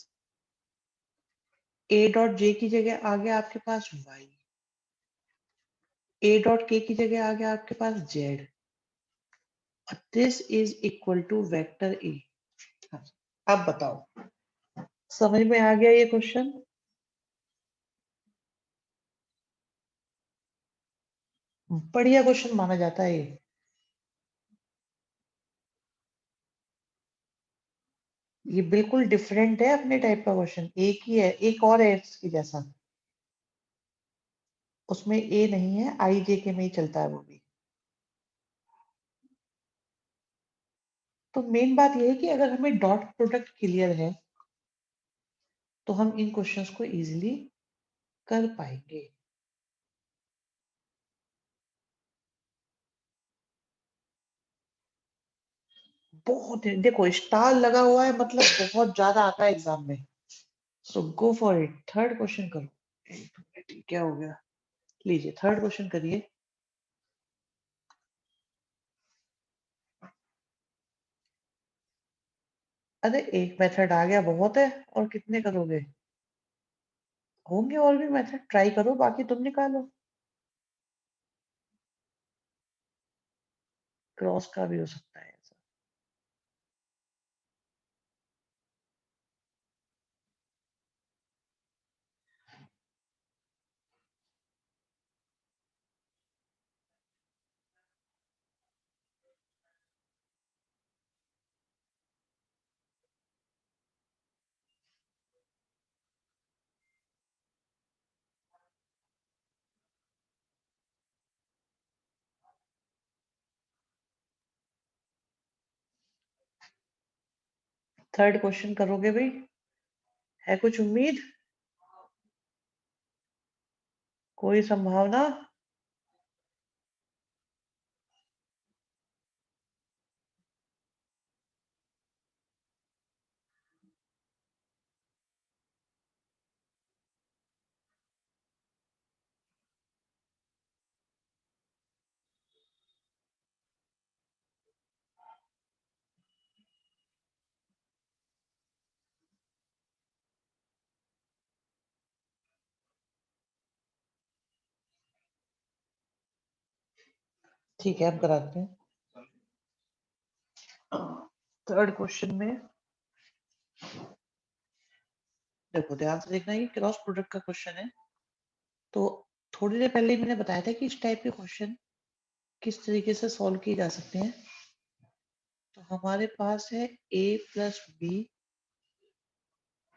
ए डॉट जे की जगह आ गया आपके पास वाई, ए डॉट के की जगह आ गया आपके पास जेड। और this is equal to vector a. अब बताओ, समझ में आ गया ये क्वेश्चन? बढ़िया क्वेश्चन माना जाता है ये। ये बिल्कुल डिफरेंट है अपने टाइप का क्वेश्चन। एक ही है, एक और है इसकी जैसा। उसमें ए नहीं है, आई जे के में ही चलता है वो भी। तो मेन बात ये है कि अगर हमें डॉट प्रोडक्ट क्लियर है, तो हम इन क्वेश्चंस को इजीली कर पाएंगे। बहुत है, देखो स्टार लगा हुआ है मतलब बहुत ज्यादा आता है एग्जाम में। So go for it. Third question करो। एक मिनट, क्या हो गया? लीजिए थर्ड क्वेश्चन करिए। अरे एक मेथड आ गया बहुत है, और कितने करोगे? होंगे और भी मेथड, ट्राई करो, बाकी तुम निकालो। क्रॉस का भी हो सकता है ऐसा। थर्ड क्वेश्चन करोगे भाई? है कुछ उम्मीद? कोई संभावना? ठीक है, हम कराते हैं। थर्ड क्वेश्चन में देखो, ध्यान से देखना, ये क्रॉस प्रोडक्ट का क्वेश्चन है। तो थोड़ी देर पहले ही मैंने बताया था कि इस टाइप के क्वेश्चन किस तरीके से सॉल्व किए जा सकते हैं। तो हमारे पास है a plus b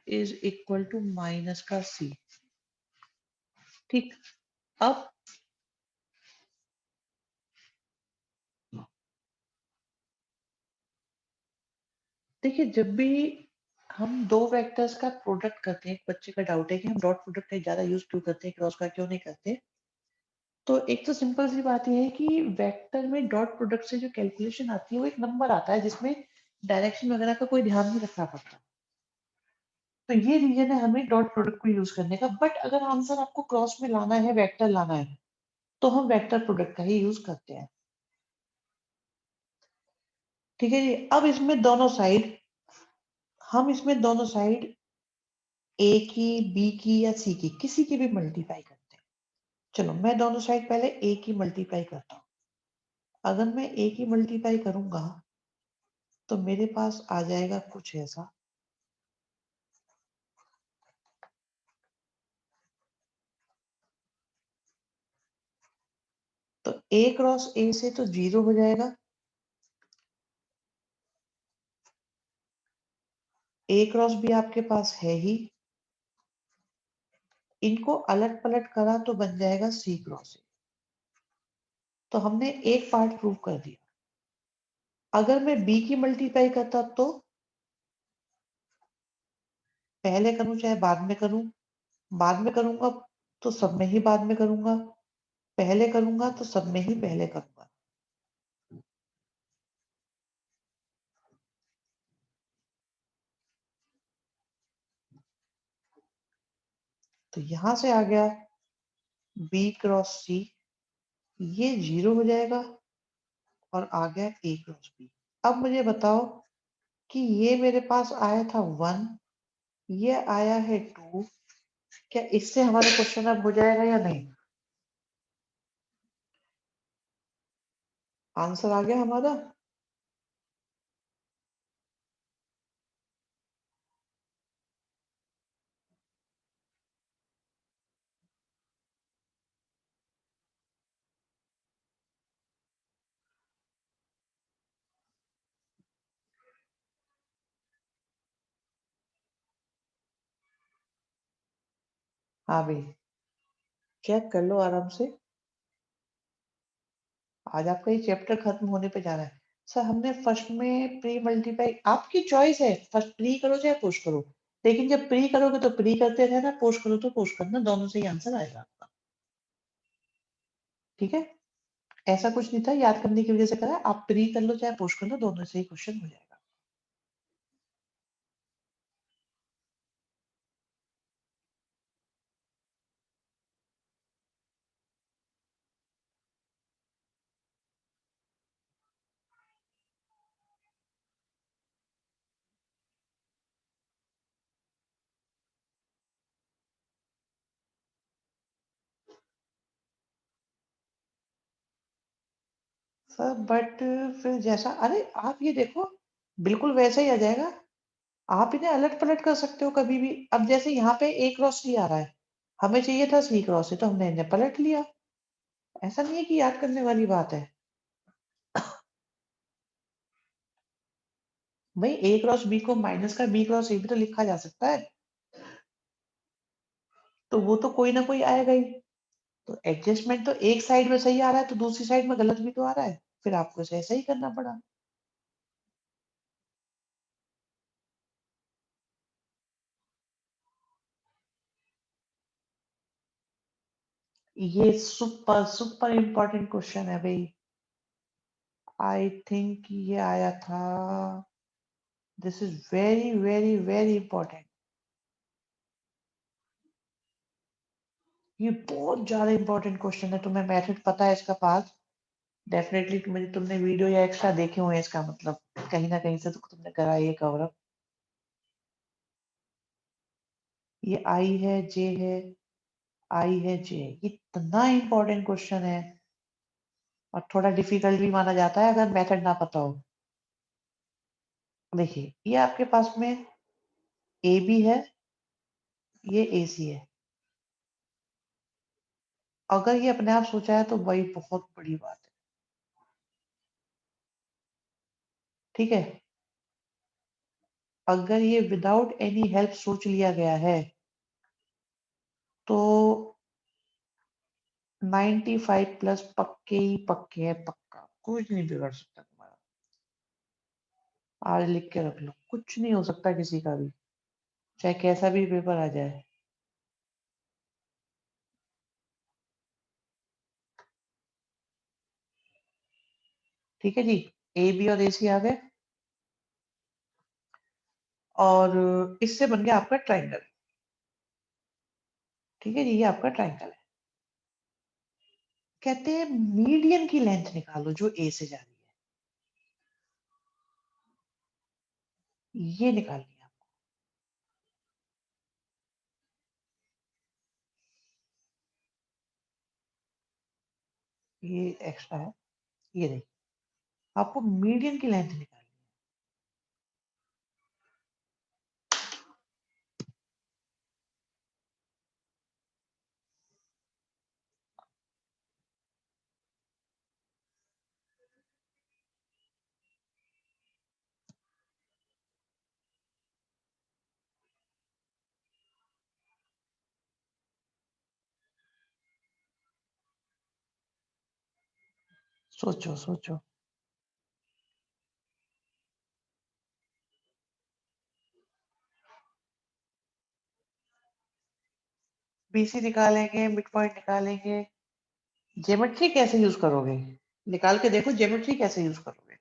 is equal to minus का c। ठीक। अब देखिए, जब भी हम दो वेक्टर्स का प्रोडक्ट करते हैं, एक बच्चे का डाउट है कि हम डॉट प्रोडक्ट ज्यादा यूज क्यों करते हैं, क्रॉस का क्यों नहीं करते। तो एक तो सिंपल सी बात यह है कि वेक्टर में डॉट प्रोडक्ट से जो कैलकुलेशन आती है वो एक नंबर आता है जिसमें डायरेक्शन वगैरह का कोई ध्यान नहीं रखना पड़ता। तो ये रीजन है हमें डॉट प्रोडक्ट को यूज करने का। बट अगर आंसर आपको क्रॉस में लाना है, वेक्टर लाना है, तो हम वेक्टर प्रोडक्ट का ही यूज करते हैं। ठीक है जी। अब इसमें दोनों साइड, हम इसमें दोनों साइड ए की, बी की या सी की, किसी की भी मल्टीप्लाई करते हैं। चलो, मैं दोनों साइड पहले ए की मल्टीप्लाई करता हूँ। अगर मैं ए की मल्टीप्लाई करूंगा तो मेरे पास आ जाएगा कुछ ऐसा। तो ए क्रॉस ए से तो 0 हो जाएगा। ए क्रॉस भी आपके पास है ही। इनको अलट पलट करा तो बन जाएगा सी क्रॉस ए। तो हमने एक पार्ट प्रूव कर दिया। अगर मैं बी की मल्टीप्लाई करता तो पहले करूं चाहे बाद में करूं, बाद में करूंगा तो सब में ही बाद में करूंगा, पहले करूंगा तो सब में ही पहले करूंगा। तो यहां से आ गया बी क्रॉस सी, ये 0 हो जाएगा और आ गया ए क्रॉस बी। अब मुझे बताओ कि ये मेरे पास आया था 1, ये आया है 2, क्या इससे हमारा क्वेश्चन अब हो जाएगा या नहीं? आंसर आ गया हमारा। हाँ भाई, चेक कर लो आराम से। आज आपका ये चैप्टर खत्म होने पे जा रहा है। सर, हमने फर्स्ट में प्री मल्टीप्लाई, आपकी चॉइस है, फर्स्ट प्री करो चाहे पोस्ट करो। लेकिन जब प्री करोगे तो प्री करते रहना, पोस्ट करो तो पोस्ट करना, दोनों से ही आंसर आएगा आपका। ठीक है। ऐसा कुछ नहीं था, याद करने की वजह से करा। आप प्री कर लो चाहे पोस्ट कर लो, दोनों से ही क्वेश्चन हो जाएगा। सर बट फिर जैसा, अरे आप ये देखो, बिल्कुल वैसा ही आ जाएगा। आप इन्हें अलट पलट कर सकते हो कभी भी। अब जैसे यहाँ पे ए क्रॉस सी आ रहा है, हमें चाहिए था सी क्रॉस सी, तो हमने इन्हें पलट लिया। ऐसा नहीं है कि याद करने वाली बात है। भाई, ए क्रॉस बी को माइनस का बी क्रॉस ए भी तो लिखा जा सकता है। तो वो तो कोई ना कोई आएगा ही। तो एडजस्टमेंट तो एक साइड में सही आ रहा है तो दूसरी साइड में गलत भी तो आ रहा है, फिर आपको इसे ऐसा ही करना पड़ा। ये सुपर सुपर इंपॉर्टेंट क्वेश्चन है भाई। आई थिंक ये आया था। This is very very very important. ये बहुत ज्यादा इंपॉर्टेंट क्वेश्चन है। तुम्हें मेथड पता है इसका पास? डेफिनेटली मुझे, तुमने वीडियो या एक्स्ट्रा देखे हुए हैं, इसका मतलब कहीं ना कहीं से तो तुमने करा है ये कवर अप। ये आई है, जे है, आई है, जे। इतना इंपॉर्टेंट क्वेश्चन है। और थोड़ा डिफिकल्ट भी माना जाता है अगर मेथड ना पता हो। देखिए, ये आपके पास में ए बी है, ये ए सी है। अगर ये अपने आप सोचा है तो भाई बहुत बड़ी बात है, ठीक है। अगर ये विदाउट एनी हेल्प सोच लिया गया है तो 95 प्लस पक्के ही पक्के हैं, पक्का कुछ नहीं बिगड़ सकता तुम्हारा। आज लिख के रख लो, कुछ नहीं हो सकता किसी का भी, चाहे कैसा भी पेपर आ जाए। ठीक है जी, ए बी और ए सी आ गए, और इससे बन गया आपका ट्राइंगल। ठीक है जी, ये आपका ट्राइंगल है। कहते हैं मीडियन की लेंथ निकालो जो ए से जा रही है, ये निकालनी है आपको। ये एक्स्ट्रा है, ये देखिए, आपको मीडियन की लेंथ निकालनी है। सोचो सोचो। बीसी निकालेंगे, मिड पॉइंट निकालेंगे, ज्योमेट्री कैसे यूज करोगे? निकाल के देखो ज्योमेट्री कैसे यूज करोगे।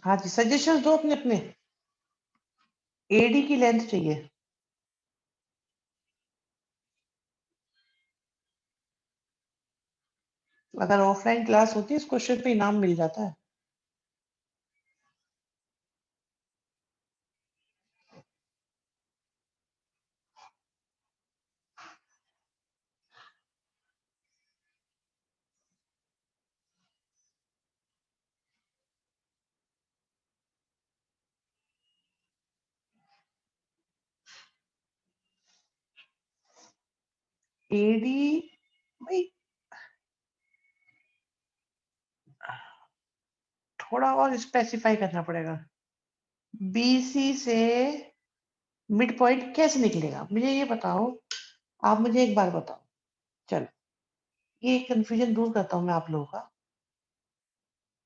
हाँ जी, सजेशन दो अपने अपने। एडी की लेंथ चाहिए। अगर ऑफलाइन क्लास होती है इस क्वेश्चन पे इनाम मिल जाता है। एडी भाई थोड़ा और स्पेसिफाई करना पड़ेगा। बीसी से मिड पॉइंट कैसे निकलेगा मुझे ये बताओ। आप मुझे एक बार बताओ। चलो, ये कंफ्यूजन दूर करता हूँ मैं आप लोगों का।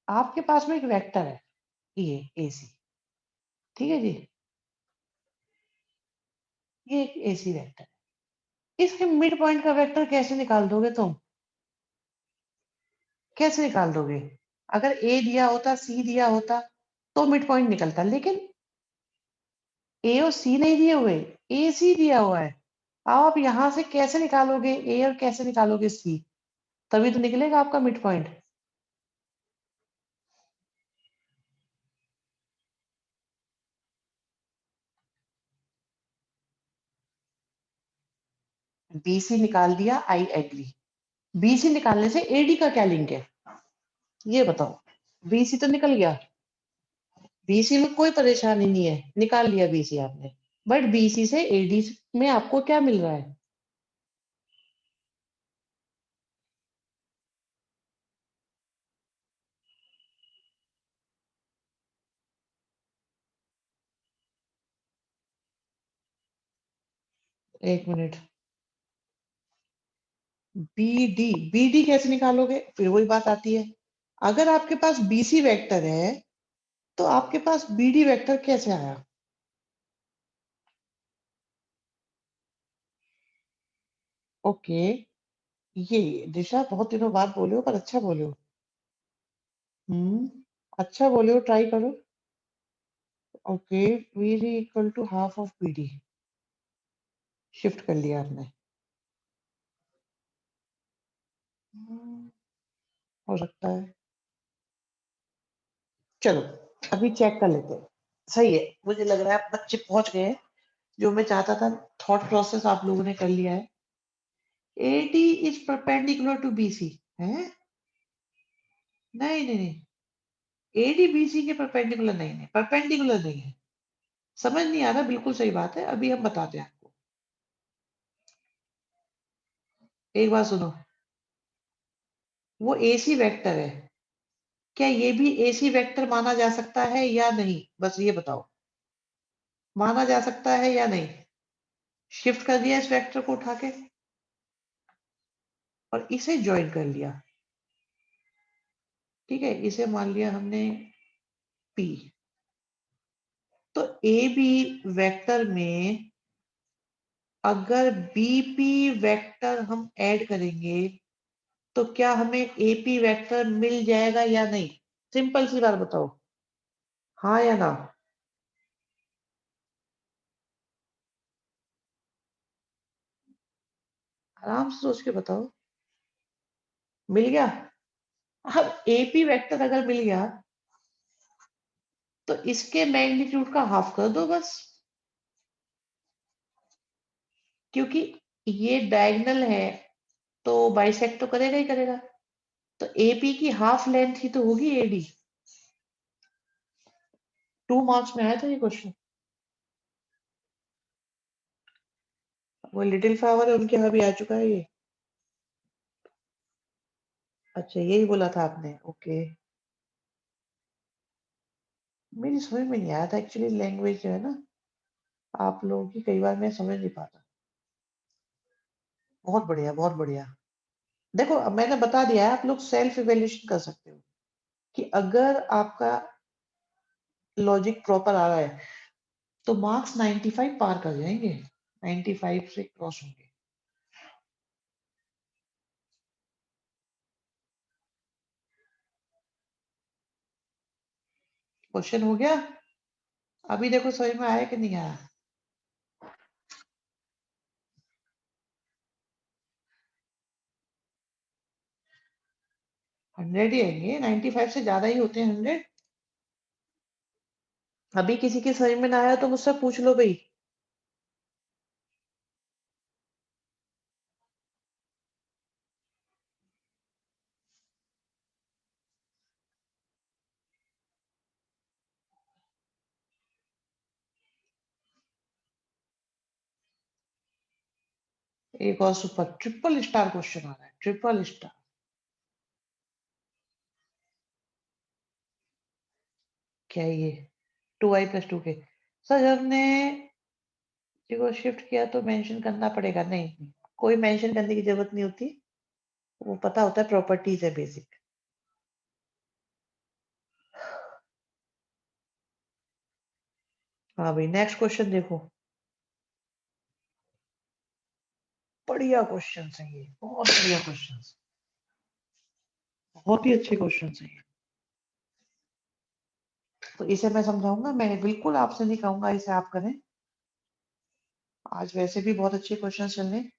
आपके पास में एक वेक्टर है, ये ए सी, ठीक है जी, ये एक ए सी वेक्टर है। इसके मिड पॉइंट का वेक्टर कैसे निकाल दोगे तुम? कैसे निकाल दोगे? अगर ए दिया होता, सी दिया होता तो मिड पॉइंट निकलता, लेकिन ए और सी नहीं दिए हुए, ए सी दिया हुआ है। आप यहां से कैसे निकालोगे ए और कैसे निकालोगे सी? तभी तो निकलेगा आपका मिड पॉइंट। बीसी निकाल दिया, आई एग्री। बीसी निकालने से एडी का क्या लिंक है ये बताओ। बीसी तो निकल गया, बीसी में कोई परेशानी नहीं है, निकाल लिया बीसी आपने। बट बीसी से एडी में आपको क्या मिल रहा है? एक मिनट। बीडी, बीडी कैसे निकालोगे? फिर वही बात आती है। अगर आपके पास बीसी वेक्टर है तो आपके पास बीडी वेक्टर कैसे आया? ओके, ये दिशा बहुत दिनों बाद बोले हो, पर अच्छा बोले हो। हम्म, अच्छा बोले हो, ट्राई करो। Okay, BD equal to half of BD. Shift कर लिया आपने। हो सकता है। चलो अभी चेक कर लेते हैं। सही है, मुझे लग रहा है बच्चे पहुंच गए हैं। जो मैं चाहता था, थॉट प्रोसेस आप लोगों ने कर लिया है। AD is perpendicular to BC है। नहीं नहीं नहीं, AD BC के परपेंडिकुलर नहीं है, परपेंडिकुलर नहीं है। समझ नहीं आ रहा, बिल्कुल सही बात है, अभी हम बताते हैं आपको। एक बात सुनो, वो AC वेक्टर है, क्या ये भी AC वेक्टर माना जा सकता है या नहीं, बस ये बताओ। माना जा सकता है या नहीं? शिफ्ट कर दिया इस वेक्टर को उठा के और इसे ज्वाइन कर लिया। ठीक है, इसे मान लिया हमने P। तो AB वेक्टर में अगर BP वेक्टर हम ऐड करेंगे तो क्या हमें AP वेक्टर मिल जाएगा या नहीं? सिंपल सी बात बताओ, हाँ या ना? आराम से सोच के बताओ। मिल गया? अब AP वेक्टर अगर मिल गया तो इसके मैग्नीट्यूड का हाफ कर दो बस, क्योंकि ये डायगोनल है तो बाइसेक्ट तो करेगा ही करेगा। तो AP की हाफ लेंथ ही तो होगी AD। 2 मार्क्स में आया था ये क्वेश्चन। वो लिटिल फ्लावर है, उनके यहाँ भी आ चुका है ये। अच्छा यही बोला था आपने, ओके। मेरी समझ में नहीं आया था एक्चुअली, लैंग्वेज जो है ना आप लोगों की, कई बार मैं समझ नहीं पाता। बहुत बढ़िया बहुत बढ़िया। देखो अब मैंने बता दिया है, आप लोग सेल्फ इवेल्यूशन कर सकते हो कि अगर आपका लॉजिक प्रॉपर आ रहा है तो मार्क्स 95 पार कर जाएंगे, 95 से क्रॉस होंगे। क्वेश्चन हो गया? अभी देखो समझ में आया कि नहीं आया? 100 ही आएंगे, 95 से ज्यादा ही होते हैं 100। अभी किसी के समझ में ना आया तो मुझसे पूछ लो भाई। एक और सुपर ट्रिपल स्टार क्वेश्चन आ रहा है, ट्रिपल स्टार। क्या है ये? 2i+2k। सर जब ने को शिफ्ट किया तो मेंशन करना पड़ेगा? नहीं, कोई मेंशन करने की जरूरत नहीं होती, वो पता होता है, प्रॉपर्टीज है बेसिक। हाँ भाई, नेक्स्ट क्वेश्चन देखो। बढ़िया क्वेश्चन है ये, बहुत बढ़िया क्वेश्चन, बहुत ही अच्छे क्वेश्चन है ये। तो इसे मैं समझाऊंगा, मैं बिल्कुल आपसे नहीं कहूंगा इसे आप करें। आज वैसे भी बहुत अच्छे क्वेश्चन चल रहे हैं,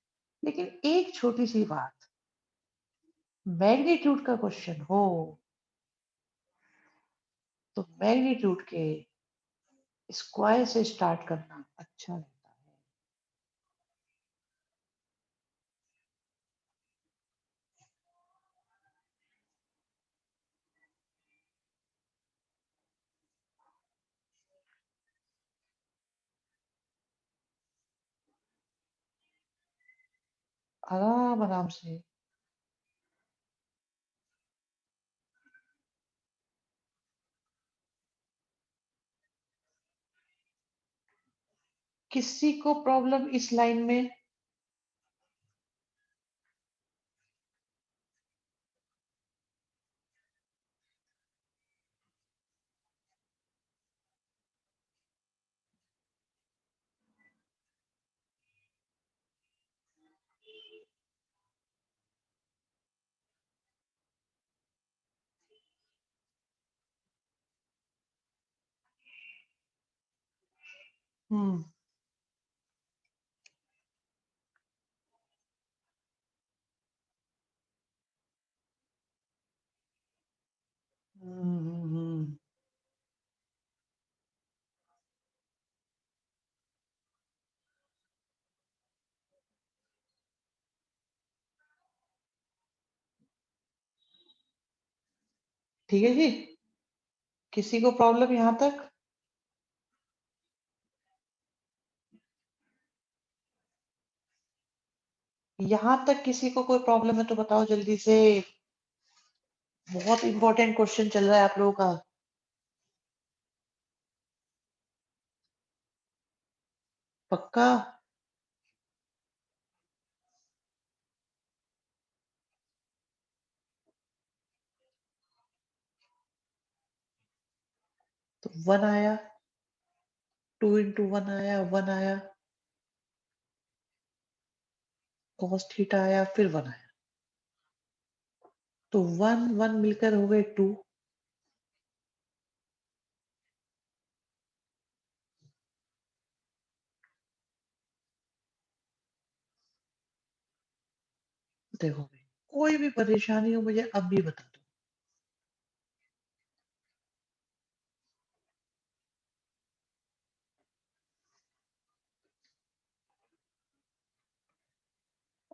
लेकिन एक छोटी सी बात, मैग्नीट्यूड का क्वेश्चन हो तो मैग्नीट्यूड के स्क्वायर से स्टार्ट करना अच्छा रहता है। आराम आराम से। किसी को प्रॉब्लम इस लाइन में? हम्म। ठीक है जी, किसी को प्रॉब्लम यहाँ तक? यहाँ तक किसी को कोई प्रॉब्लम है तो बताओ जल्दी से। बहुत इंपॉर्टेंट क्वेश्चन चल रहा है आप लोगों का। पक्का? तो 1 आया, 2 इंटू 1 आया, 1 आया, cos थीटा आया, फिर 1 आया। तो 1 1 मिलकर हो गए 2। देखो भाई, कोई भी परेशानी हो मुझे अब भी बता दो।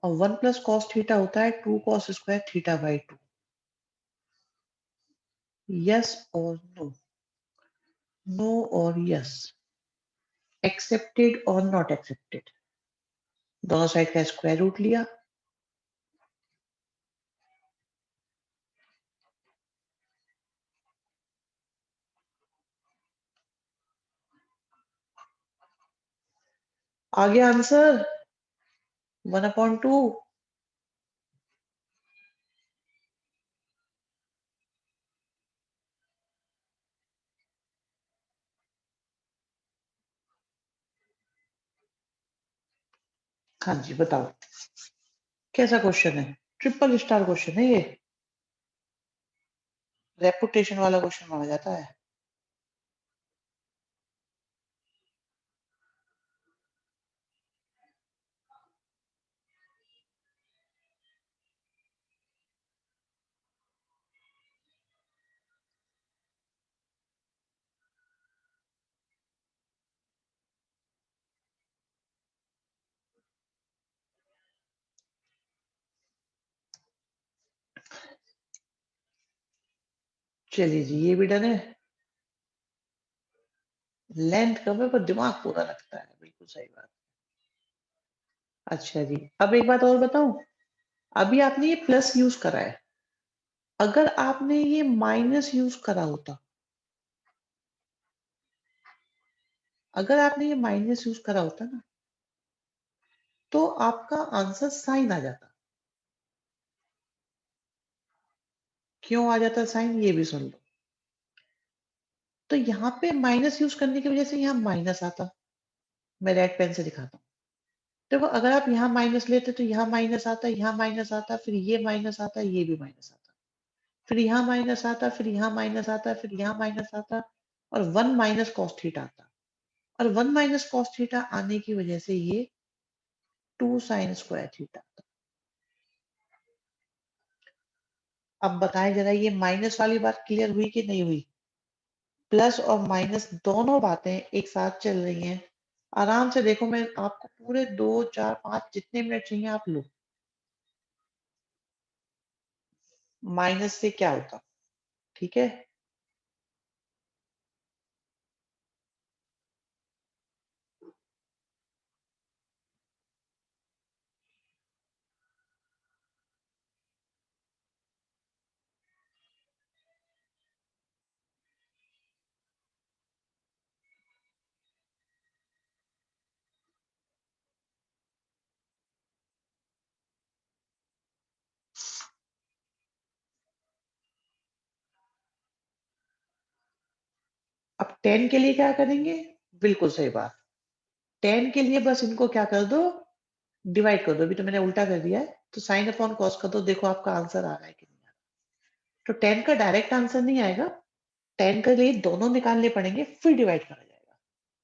और 1 प्लस कॉस थीटा होता है 2 cos square theta by 2। Yes और नो? नो और यस? एक्सेप्टेड और नॉट एक्सेप्टेड? दोनों साइड का स्क्वायर रूट लिया। आ गया आंसर 1/2। हाँ जी बताओ, कैसा क्वेश्चन है? ट्रिपल स्टार क्वेश्चन है ये, रेपुटेशन वाला क्वेश्चन माना जाता है। चलिए जी, ये भी डन है। लेंथ कम है पर दिमाग पूरा लगता है, बिल्कुल सही बात। अच्छा जी, अब एक बात और बताऊं। अभी आपने ये प्लस यूज करा है, अगर आपने ये माइनस यूज करा होता, अगर आपने ये माइनस यूज करा होता ना, तो आपका आंसर साइन आ जाता। क्यों आ जाता साइन, ये भी सुन लो। तो यहाँ पे माइनस यूज करने की वजह से यहाँ माइनस आता। मैं रेड पेन से दिखाता हूँ। देखो, अगर आप यहाँ माइनस लेते तो यहाँ माइनस आता, यहाँ माइनस आता, फिर ये माइनस आता, ये भी माइनस आता, फिर यहाँ माइनस आता, फिर यहाँ माइनस आता, फिर यहाँ माइनस आता, और 1 माइनस कॉस थीटा आता। और 1 माइनस कॉस थीटा आने की वजह से ये 2 साइन स्क्वायर थीटा आता। अब बताएं जरा, ये माइनस वाली बात क्लियर हुई कि नहीं हुई? प्लस और माइनस दोनों बातें एक साथ चल रही हैं। आराम से देखो, मैं आपको पूरे 2 4 5 जितने मिनट चाहिए आप लो। माइनस से क्या होता? ठीक है, अब 10 के लिए क्या करेंगे? बिल्कुल सही बात। 10 के लिए बस इनको क्या कर दो, डिवाइड कर दो। अभी तो मैंने उल्टा कर दिया है, तो साइन अपॉन कॉस कर दो, देखो आपका आंसर आ रहा है कि नहीं आ रहा। तो 10 का डायरेक्ट आंसर नहीं आएगा, 10 के लिए दोनों निकालने पड़ेंगे, फिर डिवाइड करा जाएगा।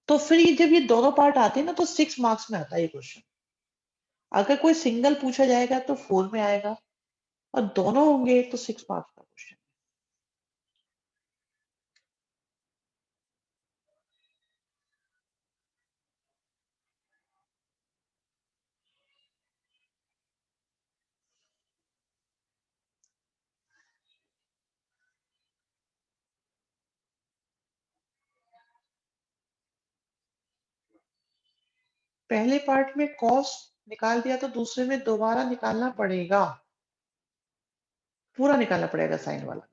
तो फिर ये जब ये दोनों पार्ट आते हैं ना, तो 6 मार्क्स में आता है ये क्वेश्चन। अगर कोई सिंगल पूछा जाएगा तो 4 में आएगा, और दोनों होंगे तो 6 मार्क्स का क्वेश्चन। पहले पार्ट में कॉस निकाल दिया तो दूसरे में दोबारा निकालना पड़ेगा, पूरा निकालना पड़ेगा साइन वाला।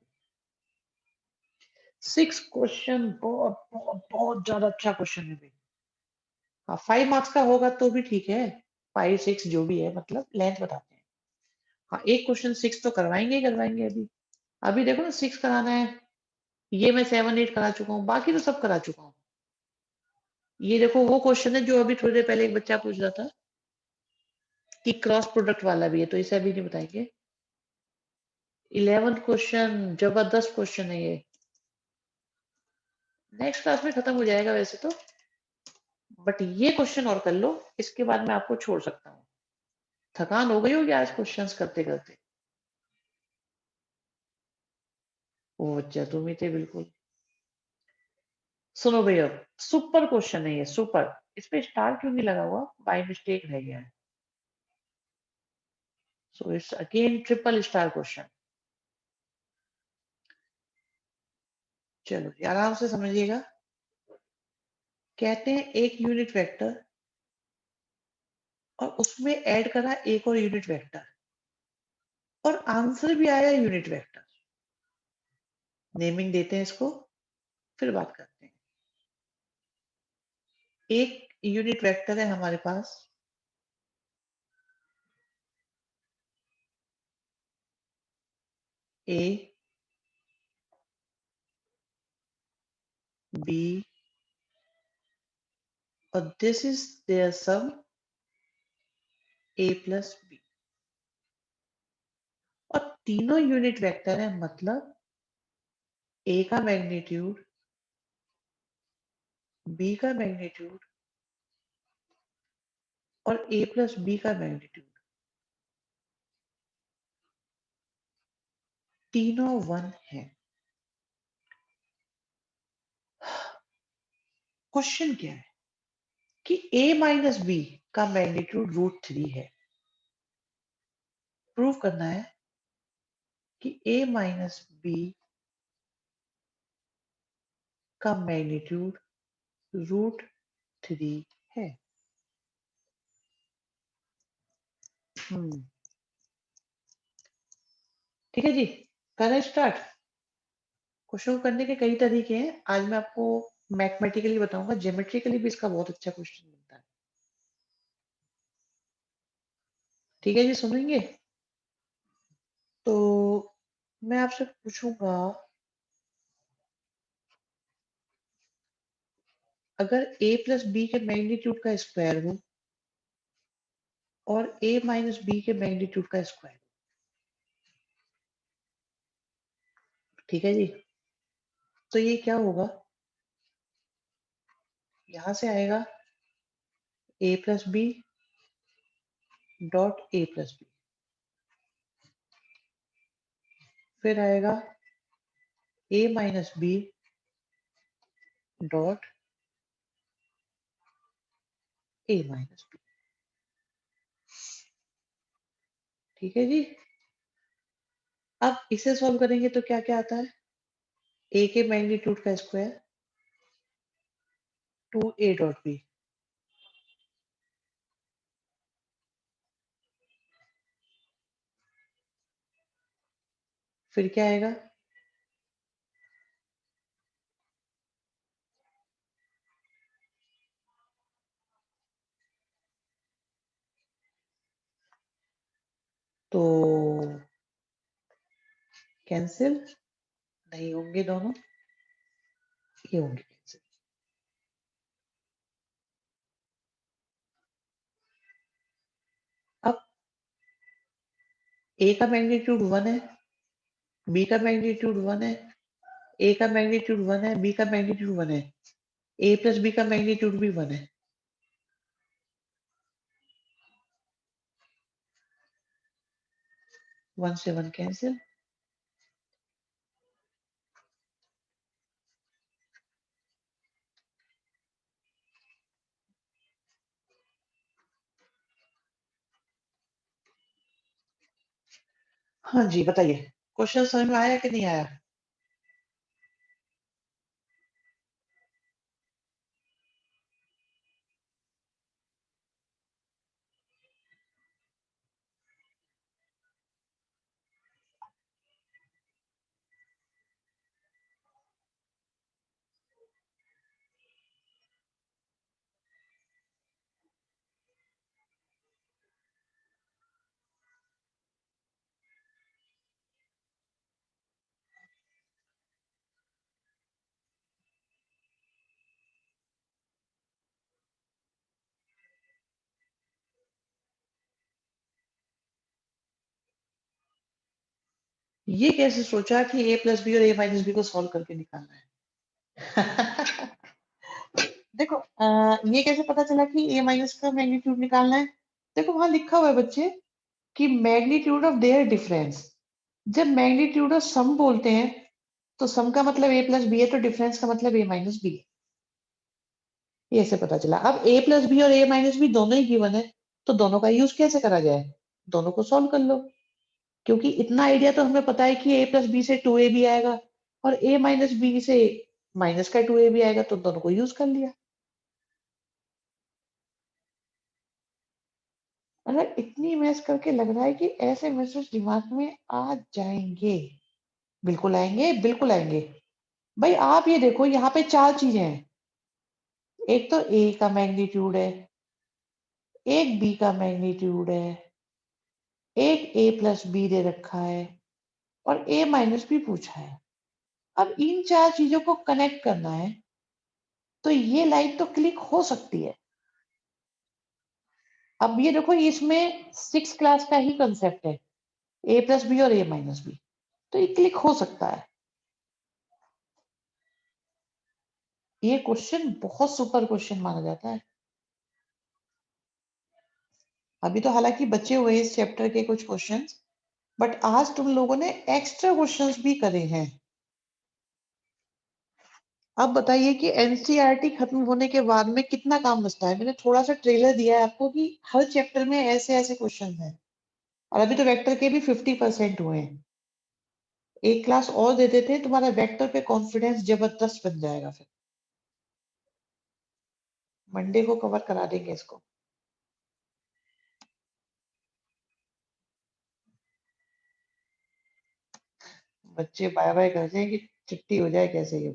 6 क्वेश्चन बहुत बहुत बहुत ज्यादा अच्छा क्वेश्चन है भाई। हाँ 5 मार्क्स का होगा तो भी ठीक है, 5 6 जो भी है, मतलब लेंथ बताते हैं। हाँ एक क्वेश्चन 6 तो करवाएंगे ही करवाएंगे अभी। अभी देखो ना 6 कराना है, ये मैं 7 8 करा चुका हूँ, बाकी तो सब करा चुका हूँ। ये देखो वो क्वेश्चन है जो अभी थोड़ी देर पहले एक बच्चा पूछ रहा था कि क्रॉस प्रोडक्ट वाला भी है, तो इसे अभी नहीं बताएंगे। 11th क्वेश्चन जबरदस्त क्वेश्चन है ये, नेक्स्ट क्लास में खत्म हो जाएगा वैसे तो, बट ये क्वेश्चन और कर लो, इसके बाद मैं आपको छोड़ सकता हूँ। थकान हो गई होगी आज क्वेश्चंस करते करते। ओ अच्छा तुम ही थे बिल्कुल। सुनो भैया, सुपर क्वेश्चन है ये, सुपर। इस पे स्टार क्यों नहीं लगा हुआ, बाय मिस्टेक रह गया है। So it's again triple star question. चलो ये आराम से समझिएगा। कहते हैं एक यूनिट वेक्टर और उसमें ऐड करा एक और यूनिट वेक्टर और आंसर भी आया यूनिट वेक्टर। नेमिंग देते हैं इसको, फिर बात करते हैं। एक यूनिट वेक्टर है हमारे पास, ए बी, और this is their sum a plus b, और तीनों यूनिट वेक्टर है, मतलब ए का मैग्नीट्यूड, बी का मैग्नीट्यूड और ए प्लस बी का मैग्नीट्यूड तीनों 1 है। क्वेश्चन क्या है कि a माइनस बी का मैग्नीट्यूड √3 है। प्रूव करना है कि a माइनस बी का मैग्नीट्यूड √3 है। ठीक है जी, करें स्टार्ट। क्वेश्चन को करने के कई तरीके हैं, आज मैं आपको मैथमेटिकली बताऊंगा, ज्योमेट्रिकली भी इसका बहुत अच्छा क्वेश्चन बनता है। ठीक है जी, सुनेंगे? तो मैं आपसे पूछूंगा, अगर a प्लस बी के मैग्नीट्यूड का स्क्वायर हो और a माइनस बी के मैग्नीट्यूड का स्क्वायर, ठीक है जी, तो ये क्या होगा, यहां से आएगा a plus b dot a plus b, फिर आएगा a minus b dot a minus b. ठीक है जी, अब इसे सॉल्व करेंगे तो क्या क्या आता है, a के मैग्नीट्यूड का स्क्वायर 2a डॉट बी, फिर क्या आएगा, तो कैंसिल नहीं होंगे दोनों, ये होंगे कैंसिल। अब a का मैग्नीट्यूड 1 है, b का मैग्नीट्यूड 1 है, a का मैग्नीट्यूड 1 है, b का मैग्नीट्यूड 1 है, a प्लस बी का मैग्नीट्यूड भी 1 है। 1 से 1 कैंसिल, हाँ जी बताइए, क्वेश्चन समझ में आया कि नहीं आया? ये कैसे सोचा कि a प्लस बी और a माइनस बी को सॉल्व करके निकालना है? देखो ये कैसे पता चला कि a माइनस का मैग्नीट्यूड निकालना है? देखो वहां लिखा हुआ है बच्चे कि मैग्नीट्यूड ऑफ देयर डिफरेंस। जब मैग्नीट्यूड ऑफ सम बोलते हैं तो सम का मतलब a प्लस बी है, तो डिफरेंस का मतलब a माइनस बी है। ये ऐसे पता चला। अब a प्लस बी और a माइनस बी दोनों ही गिवन है, तो दोनों का यूज कैसे करा जाए? दोनों को सॉल्व कर लो, क्योंकि इतना आइडिया तो हमें पता है कि a प्लस बी से 2ab आएगा और a माइनस बी से माइनस का 2ab आएगा, तो दोनों को यूज कर लिया। अगर इतनी मैथ्स करके लग रहा है कि ऐसे मैसेज दिमाग में आ जाएंगे, बिल्कुल आएंगे, बिल्कुल आएंगे। भाई आप ये देखो, यहाँ पे चार चीजें हैं। एक तो a का मैग्नीट्यूड है, एक b का मैग्नीट्यूड है, एक a प्लस बी दे रखा है और a माइनस बी पूछा है। अब इन चार चीजों को कनेक्ट करना है, तो ये लाइन तो क्लिक हो सकती है। अब ये देखो, इसमें 6 क्लास का ही कंसेप्ट है, a प्लस बी और a माइनस बी, तो ये क्लिक हो सकता है। ये क्वेश्चन बहुत सुपर क्वेश्चन माना जाता है। अभी तो हालांकि बचे हुए इस चैप्टर के कुछ क्वेश्चंस, बट आज तुम लोगों ने एक्स्ट्रा क्वेश्चंस भी करे हैं। अब बताइए कि एनसीईआरटी खत्म होने के बाद में कितना काम बचता है। मैंने थोड़ा सा ट्रेलर दिया है आपको कि हर चैप्टर में ऐसे ऐसे क्वेश्चन हैं, और अभी तो वेक्टर के भी 50% हुए हैं। एक क्लास और दे देते हैं, तुम्हारा वेक्टर पे कॉन्फिडेंस जबरदस्त बन जाएगा। फिर मंडे को कवर करा देंगे इसको। बच्चे बाय बाय करते हैं कि छुट्टी हो जाए कैसे ही हो।